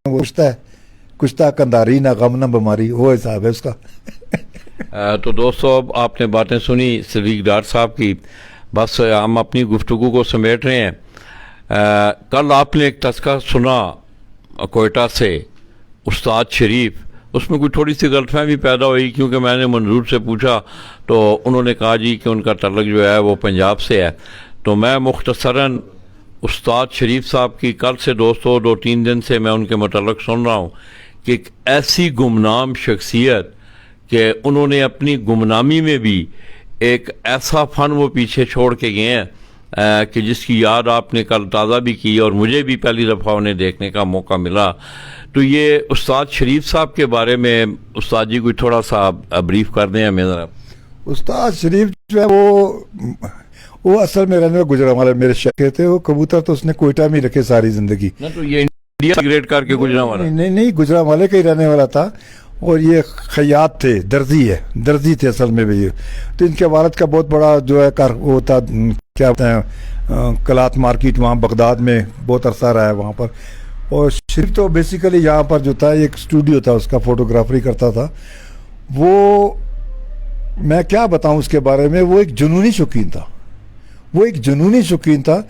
پوچھتا ہے, کچھتا کنداری نہ غم نہ بیماری, وہ حساب ہے اس کا. تو دوستو, اب آپ نے باتیں سنی صدیق ڈار صاحب کی. بس ہم اپنی گفتگو کو سمیٹ رہے ہیں. کل آپ نے ایک تذکرہ سنا کوئٹہ سے, استاد شریف. اس میں کوئی تھوڑی سی غلط فہمی پیدا ہوئی, کیونکہ میں نے منظور سے پوچھا تو انہوں نے کہا جی کہ ان کا تعلق جو ہے وہ پنجاب سے ہے. تو میں مختصراً استاد شریف صاحب کی کل سے دوستو 2-3 دن سے میں ان کے متعلق سن رہا ہوں کہ ایک ایسی گمنام شخصیت کہ انہوں نے اپنی گمنامی میں بھی ایک ایسا فن وہ پیچھے چھوڑ کے گئے ہیں کہ جس کی یاد آپ نے کل تازہ بھی کی, اور مجھے بھی پہلی دفعہ انہیں دیکھنے کا موقع ملا. تو یہ استاد شریف صاحب کے بارے میں استاد جی کوئی تھوڑا سا بریف کر دیں ہمیں ذرا. استاد شریف جو ہے وہ اصل میں رہنے گجرانوالے میرے شکے تھے. وہ کبوتر تو اس نے کوئٹہ میں رکھے ساری زندگی. تو یہ انڈیا مائگریٹ کر کے گجرانوالا نہیں گجرانوالے کا ہی رہنے والا تھا. اور یہ خیاط تھے, درزی تھے اصل میں بھی. تو ان کے والد کا بہت بڑا جو ہے وہ تھا, کیا ہوتا ہے, کلات مارکیٹ وہاں بغداد میں بہت عرصہ رہا ہے وہاں پر. اور شریف تو بیسیکلی یہاں پر جو تھا ایک اسٹوڈیو تھا اس کا, فوٹوگرافری کرتا تھا. وہ میں کیا بتاؤں اس کے بارے میں, وہ ایک جنونی شوقین تھا.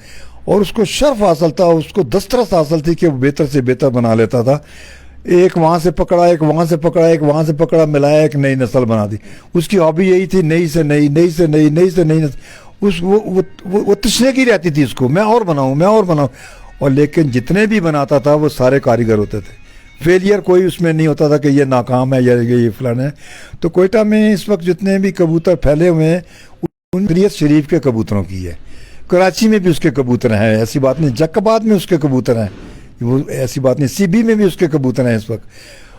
اور اس کو شرف حاصل تھا, اس کو دسترس حاصل تھی کہ وہ بہتر سے بہتر بنا لیتا تھا. ایک وہاں سے پکڑا, ایک وہاں سے پکڑا, ایک وہاں سے پکڑا, ملایا, ایک نئی نسل بنا دی. اس کی ہابی یہی تھی, نئی سے نئی نسل. وہ تشنے کی رہتی تھی اس کو, میں اور بناؤں. اور لیکن جتنے بھی بناتا تھا وہ سارے کاریگر ہوتے تھے. فیلئر کوئی اس میں نہیں ہوتا تھا کہ یہ ناکام ہے یا یہ فلاں ہے. تو کوئٹہ میں اس وقت جتنے بھی کبوتر پھیلے ہوئے ہیں ان شریف کے کبوتروں کی ہے. کراچی میں بھی اس کے کبوتر ہیں, ایسی بات نہیں. جکاباد میں اس کے کبوتر ہیں, وہ ایسی بات نہیں. سی بی میں بھی اس کے کبوتر ہیں اس وقت.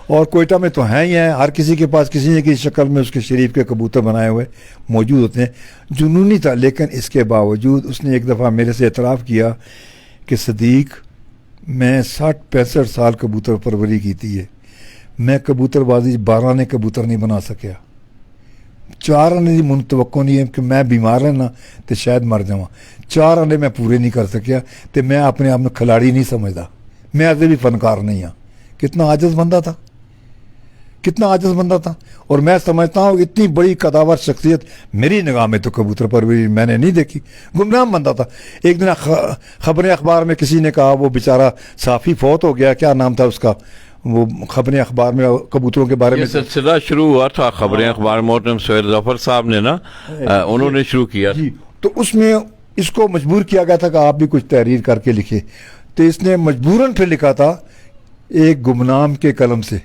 اور کوئٹہ میں تو ہیں ہی ہیں, ہر کسی کے پاس کسی نہ کسی شکل میں اس کے شریف کے کبوتر بنائے ہوئے موجود ہوتے ہیں. جنونی تھا, لیکن اس کے باوجود اس نے ایک دفعہ میرے سے اعتراف کیا کہ صدیق, میں 60-65 سال کبوتر پروری کی تھی ہے, میں کبوتر بازی 12 آنے کبوتر نہیں بنا سکیا. 4 آنے کی توقع نہیں ہے کہ میں بیمار رہنا تو شاید مر جاؤں. 4 آنے میں پورے نہیں کر سکیا تو میں اپنے آپ میں کھلاڑی نہیں سمجھتا, میں ایسے بھی فنکار نہیں ہاں. کتنا عاجز بندہ تھا. اور میں سمجھتا ہوں اتنی بڑی قداور شخصیت میری نگاہ میں تو کبوتر پروری میں نے نہیں دیکھی. گمنام بندہ تھا. ایک دن خبریں اخبار میں کسی نے کہا وہ بیچارہ صحافی فوت ہو گیا, کیا نام تھا اس کا, وہ خبریں اخبار میں کبوتروں کے بارے میں سلسلہ شروع ہوا تھا خبریں اخبار محترم سہیل ظفر صاحب نے نا, انہوں نے شروع کیا جی. تو اس میں اس کو مجبور کیا گیا تھا کہ آپ بھی کچھ تحریر کر کے لکھے. تو اس نے مجبوراً پھر لکھا تھا ایک گمنام کے قلم سے,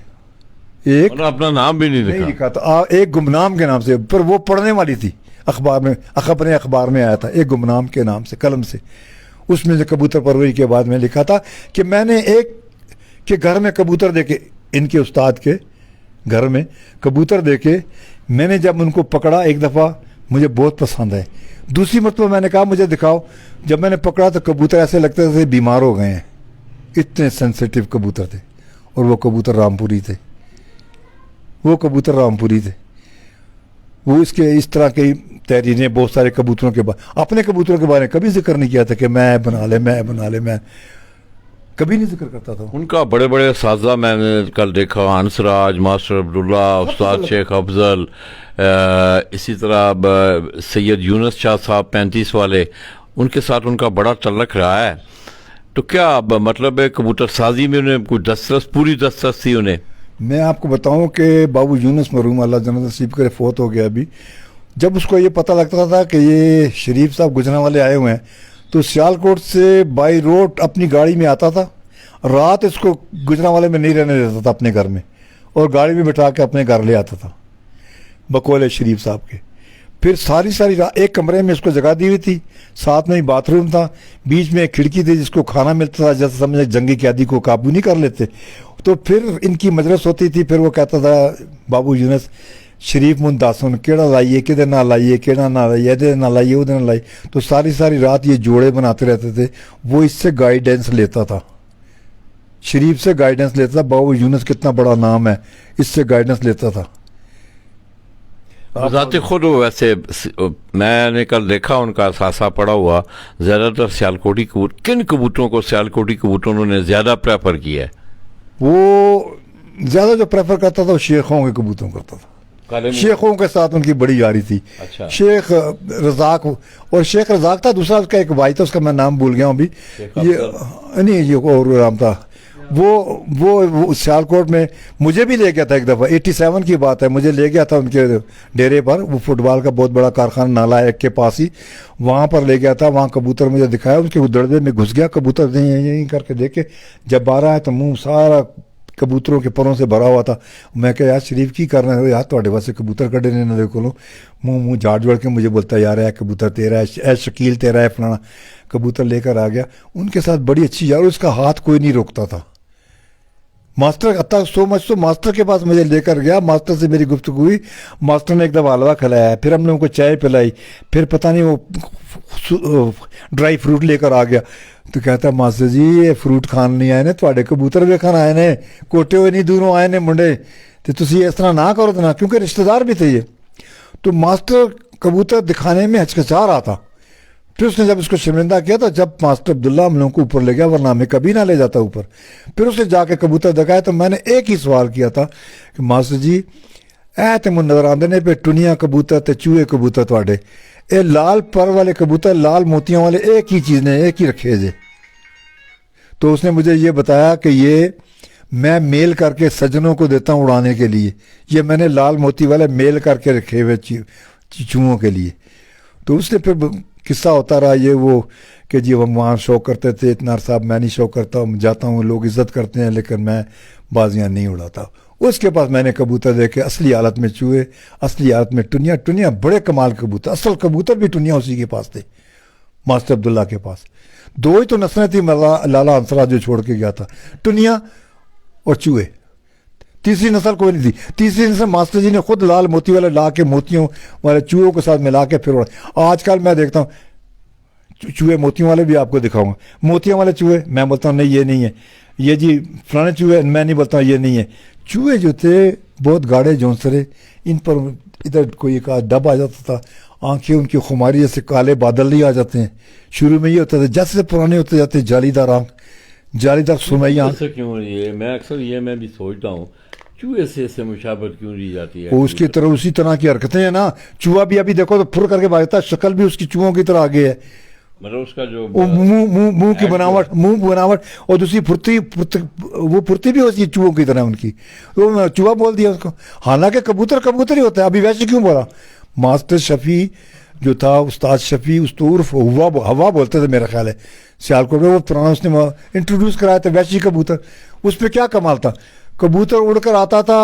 ایک اپنا نام بھی نہیں لکھا تھا, ایک گمنام کے نام سے, پر وہ پڑھنے والی تھی اخبار میں, خبریں اخبار میں آیا تھا ایک گمنام کے نام سے قلم سے. اس میں سے کبوتر پروری کے بعد میں لکھا تھا کہ میں نے ایک کے گھر میں کبوتر دیکھے, ان کے استاد کے گھر میں کبوتر دیکھے, میں نے جب ان کو پکڑا ایک دفعہ مجھے بہت پسند ہے. دوسری مرتبہ میں نے کہا مجھے دکھاؤ, جب میں نے پکڑا تو کبوتر ایسے لگتے تھے بیمار ہو گئے ہیں, اتنے سینسیٹیو کبوتر تھے. اور وہ کبوتر رامپوری تھے. وہ اس طرح کی تحریریں بہت سارے کبوتروں کے اپنے کبوتروں کے بارے میں کبھی ذکر نہیں کیا تھا کہ میں بنا لے, کبھی نہیں ذکر کرتا تھا. ان کا بڑے بڑے اساتذہ میں نے کل دیکھا, انسراج, ماسٹر عبداللہ, استاد شیخ افضل, اسی طرح سید یونس شاہ صاحب 35 والے, ان کے ساتھ ان کا بڑا تعلق رہا ہے. تو کیا مطلب ہے کبوتر سازی میں انہیں کوئی پوری دسترس تھی انہیں؟ میں آپ کو بتاؤں کہ بابو یونس مرحوم اللہ جنت نصیب کرے فوت ہو گیا ابھی. جب اس کو یہ پتہ لگتا تھا کہ یہ شریف صاحب گجرانوالے آئے ہوئے ہیں تو سیالکوٹ سے بائی روڈ اپنی گاڑی میں آتا تھا, رات اس کو گجرانوالے میں نہیں رہنے دیتا تھا اپنے گھر میں, اور گاڑی میں بٹھا کے اپنے گھر لے آتا تھا بقول شریف صاحب کے. پھر ساری رات ایک کمرے میں اس کو جگہ دی ہوئی تھی, ساتھ میں ہی باتھ روم تھا, بیچ میں ایک کھڑکی تھی جس کو کھانا ملتا تھا, جیسے سمجھے جنگی قیدی کو قابو نہیں کر لیتے. تو پھر ان کی مجلس ہوتی تھی, پھر وہ کہتا تھا بابو یونس شریف منداسن کیڑا لائیے کدھر نہ لائیے, کیڑا نہ لائیے, ادھر نہ لائیے ادھر نہ لائیے. تو ساری رات یہ جوڑے بناتے رہتے تھے. وہ اس سے گائیڈنس لیتا تھا, شریف سے گائیڈنس لیتا تھا. بابو یونس کتنا بڑا نام ہے, اس سے گائیڈنس لیتا تھا. ذات خود ویسے میں نے کل دیکھا ان کا اثاثہ پڑا ہوا, زیادہ تر سیالکوٹی کبوتر, کن کبوتروں کو سیالکوٹی کبوتروں نے زیادہ پریفر کیا ہے؟ وہ زیادہ جو پریفر کرتا تھا وہ شیخوں کے کبوتروں کرتا تھا. شیخوں کے ساتھ ان کی بڑی یاری تھی. اچھا. شیخ رزاق, اور شیخ رزاق تھا, دوسرا اس کا ایک بھائی تھا, اس کا میں نام بھول گیا ہوں ابھی, یہ نہیں یہ اور نام تھا. وہ سیالکوٹ میں مجھے بھی لے گیا تھا ایک دفعہ, 87 کی بات ہے, مجھے لے گیا تھا ان کے ڈیرے پر. وہ فٹ بال کا بہت بڑا کارخانہ نالا ایک کے پاس ہی, وہاں پر لے گیا تھا. وہاں کبوتر مجھے دکھایا, اس کے دڑبے میں گھس گیا کبوتر, یہیں کر کے دیکھے. جب باہر آیا تو منہ سارا کبوتروں کے پروں سے بھرا ہوا تھا. میں کہ یار شریف کی کر رہے ہو یار, تھوڑے واسطے کبوتر کڈے نے دیکھو لو. منہ جھاڑ کے مجھے بولتا ہے یار اے کبوتر تیرا ہے, اے شکیل تیرا ہے, فلانا. کبوتر لے کر آ گیا. ان کے ساتھ بڑی اچھی یار, اس کا ہاتھ کوئی نہیں روکتا تھا. ماسٹر حتیٰ سو مچ تو ماسٹر کے پاس مجھے لے کر گیا, ماسٹر سے میری گفتگو ہوئی. ماسٹر نے ایک دفعہ حلوہ کھلایا, پھر ہم لوگوں کو چائے پلائی, پھر پتہ نہیں وہ ڈرائی فروٹ لے کر آ گیا. تو کہتا ہے ماسٹر جی یہ فروٹ کھان نہیں آئے نے, تھوڑے کبوتر ویکھن آئے نے, کوٹے ہوئے نہیں دوروں آئے نے منڈے, تو تسی اس طرح نہ کرو نا, کیونکہ رشتہ دار بھی تھے یہ. تو ماسٹر کبوتر دکھانے میں ہچکچا رہا تھا. پھر اس نے جب اس کو شرمندہ کیا تو جب ماسٹر عبداللہ ہم لوگوں کو اوپر لے گیا, ورنہ ہمیں کبھی نہ لے جاتا اوپر. پھر اس نے جا کے کبوتر دکھایا تو میں نے ایک ہی سوال کیا تھا کہ ماسٹر جی اے تے من نظر آندے نے پہ ٹنیاں کبوتر تے چوہے کبوتر تواڈے, اے لال پر والے کبوتر لال موتیاں والے ایک ہی چیز نے ایک ہی رکھے جے. تو اس نے مجھے یہ بتایا کہ یہ میں میل کر کے سجنوں کو دیتا ہوں اڑانے کے لیے, یہ میں نے لال موتی والے میل کر کے رکھے ہوئے چوہوں کے لیے. تو اس نے پھر قصہ ہوتا رہا یہ وہ کہ جی ہم وہاں شو کرتے تھے, اتنا صاحب میں نہیں شو کرتا ہوں, جاتا ہوں لوگ عزت کرتے ہیں لیکن میں بازیاں نہیں اڑاتا. اس کے پاس میں نے کبوتر دیکھے اصلی حالت میں چوہے, اصلی حالت میں ٹنیاں بڑے کمال کبوتر, اصل کبوتر بھی ٹنیاں اسی کے پاس تھے, ماسٹر عبداللہ کے پاس. دو ہی تو نسلیں تھیں لالا انصرا جو چھوڑ کے گیا تھا, ٹنیاں اور چوہے. تیسری نسل کوئی نہیں تھی. تیسری نسل ماسٹر جی نے خود لال موتی والے لا کے موتیوں والے چوہوں کے ساتھ ملا کے پھر آج کل میں دیکھتا ہوں چوہے موتیوں والے بھی آپ کو دکھاؤں گا. موتیوں والے چوہے میں بولتا ہوں نہیں یہ نہیں ہے, یہ جی فلانے چوہے میں نہیں بولتا ہوں یہ نہیں ہے. چوہے جو تھے بہت گاڑے جونسرے, ان پر ادھر کوئی ایک ڈب آ جاتا تھا, آنکھیں ان کی خماری جیسے کالے بادل نہیں آ جاتے ہیں. شروع میں یہ ہوتا تھا جیسے پرانے ہوتے جاتے جالی دار آنکھ, جالی دار سرمئی آنکھ. کیوں یہ میں اکثر یہ میں بھی سوچتا ہوں چوہے سے مشابہت کیوں لی جاتی ہے؟ وہ اس کی طرح اسی طرح کی حرکتیں ہیں نا. چوہا بھی ابھی دیکھو تو پھر کر کے بھاگتا ہے, شکل بھی اس کی چوہوں کی طرح آگے ہے, مطلب اس کا جو منہ کی بناوٹ اور دوسری وہ پھرتی بھی ہوتی ہے چوہوں کی طرح ان کی. تو چوہا بول دیا اس کو, حالانکہ کبوتر ہی ہوتا ہے. ابھی ویسے کیوں بولا؟ ماسٹر شفیع جو تھا, استاد شفیع, اس تو عرف ہوا بولتے تھے میرا خیال ہے سیالکوٹ میں, وہ پرانا اس نے انٹروڈیوس کرایا تھا ویسی کبوتر. اس پہ کیا کمال تھا, کبوتر اڑ کر آتا تھا,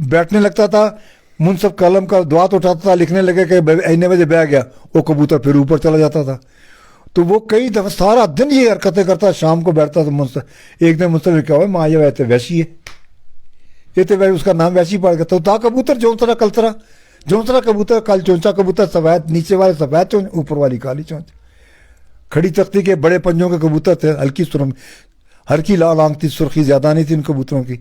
بیٹھنے لگتا تھا, منصف قلم کا دعات اٹھاتا تھا, لکھنے لگے کہ اتنے بجے بیٹھ گیا, وہ کبوتر پھر اوپر چلا جاتا تھا. تو وہ کئی دفعہ سارا دن یہ حرکتیں کرتا, شام کو بیٹھتا تھا منصف. ایک دن منصف نے کہا ماں یہ ویسے ویسی ہے, یہ تو اس کا نام ویسی پڑ گیا. تو تھا کبوتر جونسرا کلترا, جونسرا کبوتر کل چونچا کبوتر سفید, نیچے والے سفید چونچ, اوپر والی کالی چونچ. کھڑی تختی کے بڑے پنجوں کے کبوتر تھے, ہلکی لال آنکھ تھی, سرخی زیادہ نہیں تھی ان کبوتروں کی.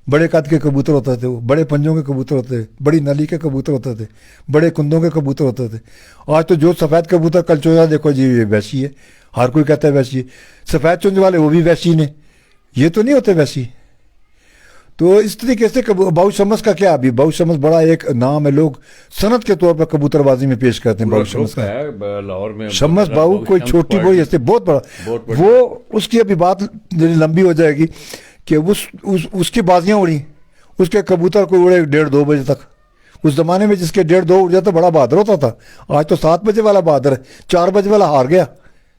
بڑے قد کے کبوتر ہوتے تھے, وہ بڑے پنجوں کے کبوتر ہوتے تھے, بڑی نلی کے کبوتر ہوتے تھے, بڑے کندوں کے کبوتر ہوتے تھے. آج تو جو سفید کبوتر کل چونچا دیکھو جی یہ ویسی ہے, ہر کوئی کہتا ہے ویسی ہے. سفید چونچ والے وہ بھی ویسی نے, یہ تو نہیں ہوتے ویسی. تو اس طریقے سے باؤ شمس کا کیا, ابھی باؤ شمس بڑا ایک نام ہے, لوگ صنعت کے طور پر کبوتر بازی میں پیش کرتے ہیں. باؤ شمس کا لاہور میں شمس باؤ کوئی چھوٹی بڑی ایسے بہت بڑا, وہ اس کی ابھی بات لمبی ہو جائے گی کہ اس کی بازیاں اڑی, اس کے کبوتر کو اڑے 1:30-2 بجے تک. اس زمانے میں جس کے 1:30-2 اڑ جاتا بڑا بہادر ہوتا تھا. آج تو 7 بجے والا بہادر ہے, 4 بجے والا ہار گیا,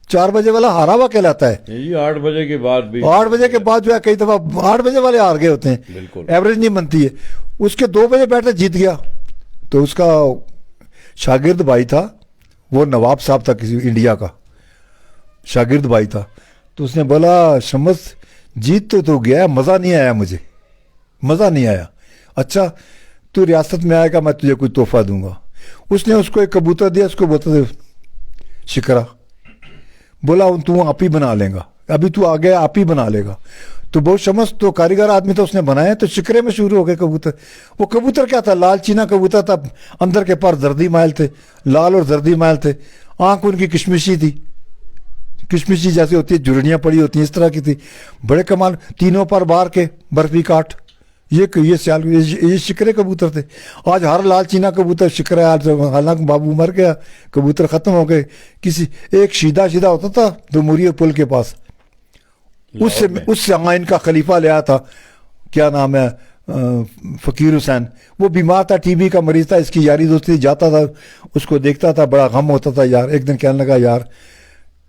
4 بجے والا ہارا ہوا کہلاتا ہے. جی 8 بجے کے بعد بھی 8 بجے کے بعد جو ہے کئی دفعہ 8 بجے والے ہار گئے ہوتے ہیں, بالکل ایوریج نہیں بنتی ہے. اس کے 2 بجے بیٹھے جیت گیا. تو اس کا شاگرد بھائی تھا, وہ نواب صاحب تھا کسی انڈیا کا, شاگرد بھائی تھا. تو اس نے بولا شمس جیت تو گیا, مزہ نہیں آیا, مجھے مزہ نہیں آیا. اچھا تو ریاست میں آئے گا, میں تجھے کوئی تحفہ دوں گا. اس نے اس کو ایک کبوتر دیا, اس کو بولتا تھا شکرا. بولا تو آپ ہی بنا لے گا, ابھی تو آ گیا آپ ہی بنا لے گا. تو بہت شمس تو کاریگر آدمی تھا, اس نے بنایا. تو شکرے میں شروع ہو گئے کبوتر. وہ کبوتر کیا تھا, لال چینا کبوتر تھا, اندر کے پر زردی مائل تھے, لال اور زردی مائل تھے. آنکھ ان کی کشمشی تھی, کشمشی جیسے ہوتی ہے, جھرڑیاں پڑی ہوتی ہیں, اس طرح کی تھی. بڑے کمال, تینوں پر بار کے برفی کاٹ. یہ شکرے کبوتر تھے. آج ہر لال چینا کبوتر شکرا ہے. آج حالانکہ بابو مر گیا, کبوتر ختم ہو گئے. کسی ایک شیدہ ہوتا تھا دموریہ پل کے پاس, اس سے ان کا خلیفہ لیا تھا, کیا نام ہے, فقیر حسین. وہ بیمار تھا, ٹی بی کا مریض تھا. اس کی یاری دوستی, جاتا تھا اس کو دیکھتا تھا, بڑا غم ہوتا تھا. یار ایک دن کہنے لگا, یار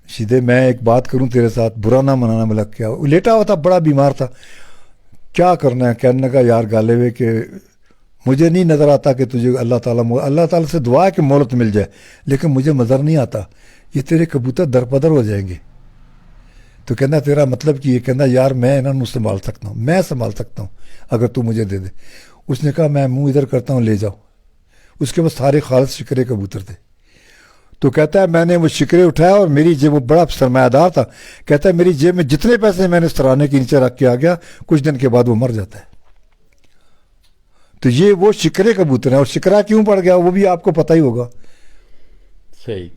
شیدے میں ایک بات کروں تیرے ساتھ, برا نہ منانا. میں لگ کیا, لیٹا ہوا تھا, بڑا بیمار تھا. کیا کرنا ہے, کہنے لگا یار گالے ہوئے کہ مجھے نہیں نظر آتا کہ تجھے اللہ تعالیٰ سے دعا ہے کہ مہلت مل جائے, لیکن مجھے نظر نہیں آتا یہ تیرے کبوتر درپدر ہو جائیں گے. تو کہنا تیرا مطلب کہ یہ, کہنا یار میں انہوں نے سنبھال سکتا ہوں, میں سنبھال سکتا ہوں اگر تو مجھے دے دے. اس نے کہا میں منہ ادھر کرتا ہوں, لے جاؤ. اس کے بعد سارے خالص شکرے کبوتر تھے. تو کہتا ہے میں نے وہ شکرے اٹھایا اور میری جیب, وہ بڑا سرمایہ دار تھا, کہتا ہے میری جیب میں جتنے پیسے میں نے اس ترانے کے نیچے رکھ کے آ گیا, کچھ دن کے بعد وہ مر جاتا ہے. تو یہ وہ شکرے کبوتر ہیں. اور شکرا کیوں پڑ گیا وہ بھی آپ کو پتہ ہی ہوگا. صحیح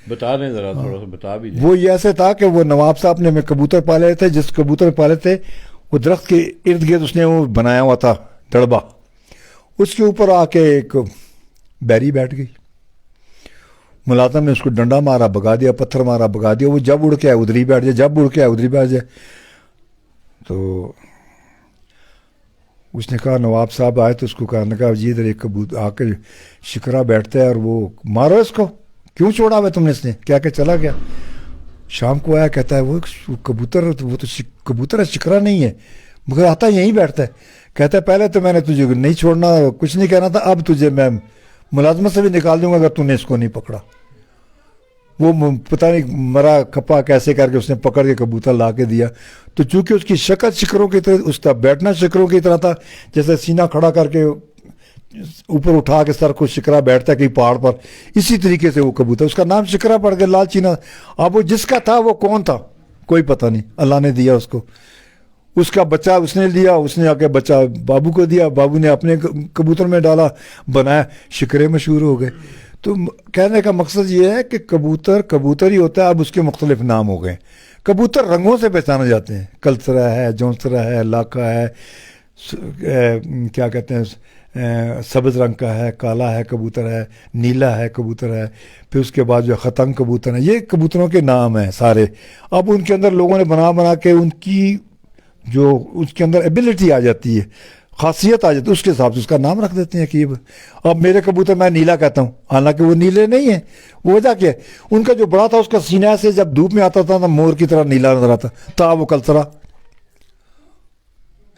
بتا دیں ذرا, تھوڑا سا بتا بھی دیں. وہ یہ ایسے تھا کہ وہ نواب صاحب نے کبوتر پالے تھے. جس کبوتر پالے تھے وہ درخت کے ارد گرد اس نے وہ بنایا ہوا تھا ڈڑبا, اس کے اوپر آ کے ایک بیری بیٹھ گئی. ملازم نے اس کو ڈنڈا مارا, بگا دیا, پتھر مارا, بگا دیا. وہ جب اڑ کے آئے ادھر ہی بیٹھ جائے, جب اڑ کے آئے ادھر ہی بیٹھ جائے. تو اس نے کہا نواب صاحب آئے تو اس کو کہا جی ادھر ایک کبوتر آ کے شکرا بیٹھتا ہے اور وہ مارو اس کو, کیوں چھوڑا ہوا تم نے. اس نے کیا کہ چلا گیا. شام کو آیا, کہتا ہے وہ کبوتر, وہ تو کبوتر ہے, شکرا نہیں ہے, مگر آتا یہیں بیٹھتا ہے. کہتا ہے پہلے تو میں نے تجھے نہیں چھوڑنا, کچھ نہیں کہنا تھا, اب تجھے میں ملازمت سے بھی نکال دوں گا اگر تم نے اس کو نہیں پکڑا. وہ پتہ نہیں مرا کھپا کیسے کر کے اس نے پکڑ کے کبوتر لا کے دیا. تو چونکہ اس کی شکل شکروں کی طرح, اس کا بیٹھنا شکروں کی طرح تھا, جیسے سینہ کھڑا کر کے اوپر اٹھا کے سر کو شکرا بیٹھتا ہے کہیں پہاڑ پر, اسی طریقے سے وہ کبوتر, اس کا نام شکرا پڑ گیا, لال چینا. اب وہ جس کا تھا وہ کون تھا کوئی پتہ نہیں, اللہ نے دیا اس کو. اس کا بچہ اس نے لیا, اس نے آ کے بچہ بابو کو دیا, بابو نے اپنے کبوتر میں ڈالا, بنایا, شکرے مشہور ہو گئے. تو کہنے کا مقصد یہ ہے کہ کبوتر ہی ہوتا ہے. اب اس کے مختلف نام ہو گئے. کبوتر رنگوں سے پہچانے جاتے ہیں, کلسرا ہے, جونسرا ہے, لاکھا ہے, کیا کہتے ہیں سبز رنگ کا ہے, کالا ہے کبوتر ہے, نیلا ہے کبوتر ہے, پھر اس کے بعد جو ختنگ کبوتر ہے. یہ کبوتروں کے نام ہیں سارے. اب ان کے اندر لوگوں نے بنا کے ان کی جو اس کے اندر ایبلٹی آ جاتی ہے, خاصیت آ جاتی ہے, اس کے حساب سے اس کا نام رکھ دیتے ہیں. کہ اب میرے کبوتر میں نیلا کہتا ہوں, حالانکہ وہ نیلے نہیں ہیں. وہ وجہ کیا ہے, ان کا جو بڑا تھا اس کا سینہ سے جب دھوپ میں آتا تھا مور کی طرح نیلا نظر آتا تھا. وہ کلسرا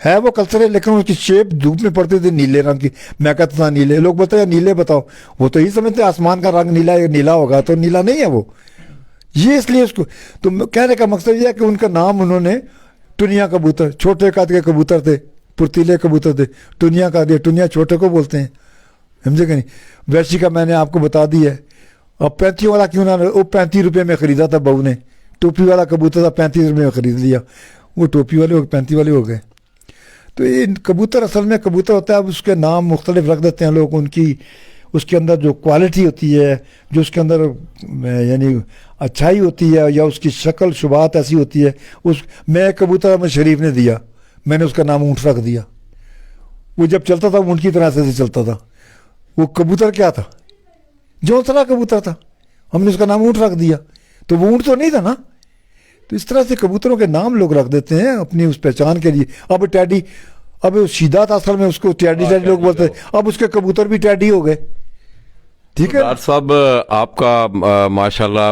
ہے, وہ کلسرے, لیکن اس کی شیپ دھوپ میں پڑتی تھی نیلے رنگ کی. میں کہتا تھا نیلے, لوگ بولتے ہیں نیلے بتاؤ, وہ تو یہی سمجھتے آسمان کا رنگ نیلا ہوگا, تو نیلا نہیں ہے وہ. یہ اس لیے اس کو, تو کہنے کا مقصد یہ ہے کہ ان کا نام انہوں نے ٹنیا کبوتر, چھوٹے قد کے کبوتر تھے, پرتیلے کبوتر تھے, ٹنیا کا دیا. ٹنیا چھوٹے کو بولتے ہیں, سمجھے کہ نہیں. ویشی کا میں نے آپ کو بتا دی ہے. اب 35 والا کیوں نہ, وہ 35 روپے میں خریدا تھا بہو نے. ٹوپی والا کبوتر تھا, 35 روپے میں خرید لیا. وہ ٹوپی والے 35 والے ہو گئے. تو یہ کبوتر اصل میں کبوتر ہوتا ہے. اب اس کے نام مختلف رکھ دیتے ہیں لوگ. ان کی اس کے اندر جو کوالٹی ہوتی ہے, جو اس کے اندر یعنی اچھائی ہوتی ہے, یا اس کی شکل شباہت ایسی ہوتی ہے. میں کبوتر احمد شریف نے دیا, میں نے اس کا نام اونٹ رکھ دیا. وہ جب چلتا تھا اونٹ کی طرح سے چلتا تھا. وہ کبوتر کیا تھا, جونسرا کبوتر تھا, ہم نے اس کا نام اونٹ رکھ دیا. تو وہ اونٹ تو نہیں تھا نا. تو اس طرح سے کبوتروں کے نام لوگ رکھ دیتے ہیں اپنی اس پہچان کے لیے. اب ٹیڈی, اب شیدا تھا اصل میں, اس کو ٹیڈی لوگ بولتے ہیں. اب اس کے کبوتر بھی ٹیڈی ہو گئے. ٹھیک ہے ڈاکٹر صاحب, آپ کا ماشاءاللہ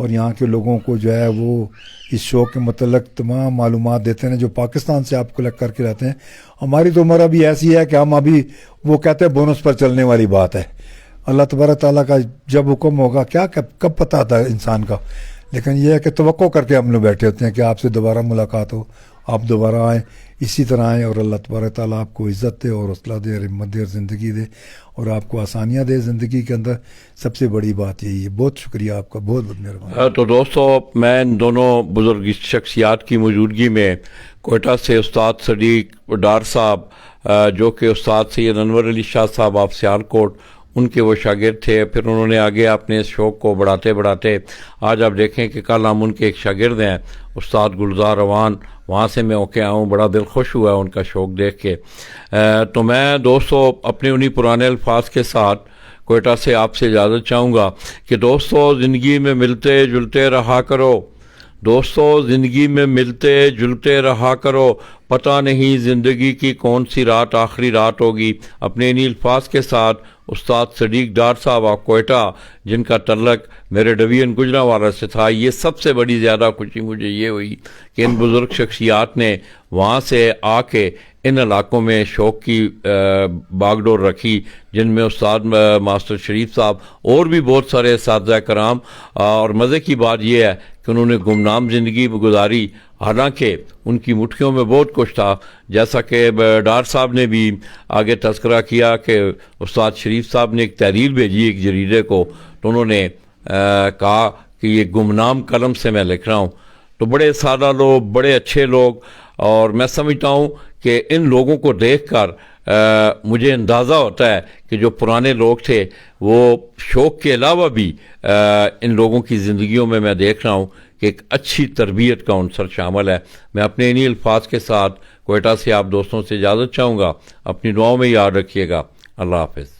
اور یہاں کے لوگوں کو جو ہے وہ اس شو کے متعلق تمام معلومات دیتے ہیں جو پاکستان سے آپ کلیکٹ کر کے لاتے ہیں. ہماری تو عمر ابھی ایسی ہے کہ ہم ابھی وہ کہتے ہیں بونس پر چلنے والی بات ہے. اللہ تبارک تعالیٰ کا جب حکم ہوگا کیا کب پتہ تھا انسان کا، لیکن یہ ہے کہ توقع کر کے ہم لوگ بیٹھے ہوتے ہیں کہ آپ سے دوبارہ ملاقات ہو، آپ دوبارہ آئیں، اسی طرح آئیں، اور اللہ تبارک تعالیٰ آپ کو عزت دے اور حوصلہ دے اور ہمت دے اور زندگی دے اور آپ کو آسانیاں دے زندگی کے اندر. سب سے بڑی بات یہی ہے. بہت شکریہ آپ کا، بہت بہت مہربانی. تو دوستو، میں ان دونوں بزرگ شخصیات کی موجودگی میں کوئٹہ سے استاد صدیق ڈار صاحب، جو کہ استاد سید انور علی شاہ صاحب آف سیالکوٹ، ان کے وہ شاگرد تھے. پھر انہوں نے آگے اپنے اس شوق کو بڑھاتے آج آپ دیکھیں کہ کل ہم ان کے ایک شاگرد ہیں استاد گلزار روان، وہاں سے میں اوکے آؤں، بڑا دل خوش ہوا ان کا شوق دیکھ کے. تو میں دوستو اپنے انہی پرانے الفاظ کے ساتھ کوئٹہ سے آپ سے اجازت چاہوں گا کہ دوستو زندگی میں ملتے جلتے رہا کرو، دوستو زندگی میں ملتے جلتے رہا کرو، پتہ نہیں زندگی کی کون سی رات آخری رات ہوگی. اپنے انہی الفاظ کے ساتھ استاد صدیق ڈار صاحب آف کوئٹہ، جن کا تعلق میرے ڈویژن گجرانوالہ سے تھا. یہ سب سے بڑی زیادہ خوشی مجھے یہ ہوئی کہ ان بزرگ شخصیات نے وہاں سے آ کے ان علاقوں میں شوق کی باغ ڈور رکھی، جن میں استاد ماسٹر شریف صاحب اور بھی بہت سارے اساتذہ کرام. اور مزے کی بات یہ ہے کہ انہوں نے گمنام زندگی گزاری، حالانکہ ان کی مٹھیوں میں بہت کچھ تھا. جیسا کہ ڈار صاحب نے بھی آگے تذکرہ کیا کہ استاد شریف صاحب نے ایک تحریر بھیجی ایک جریدے کو، تو انہوں نے کہا کہ یہ گمنام قلم سے میں لکھ رہا ہوں. تو بڑے سادہ لوگ، بڑے اچھے لوگ، اور میں سمجھتا ہوں کہ ان لوگوں کو دیکھ کر مجھے اندازہ ہوتا ہے کہ جو پرانے لوگ تھے وہ شوق کے علاوہ بھی ان لوگوں کی زندگیوں میں دیکھ رہا ہوں کہ ایک اچھی تربیت کا عنصر شامل ہے. میں اپنے انہی الفاظ کے ساتھ کوئٹہ سے آپ دوستوں سے اجازت چاہوں گا. اپنی دعاؤں میں یاد رکھیے گا. اللہ حافظ.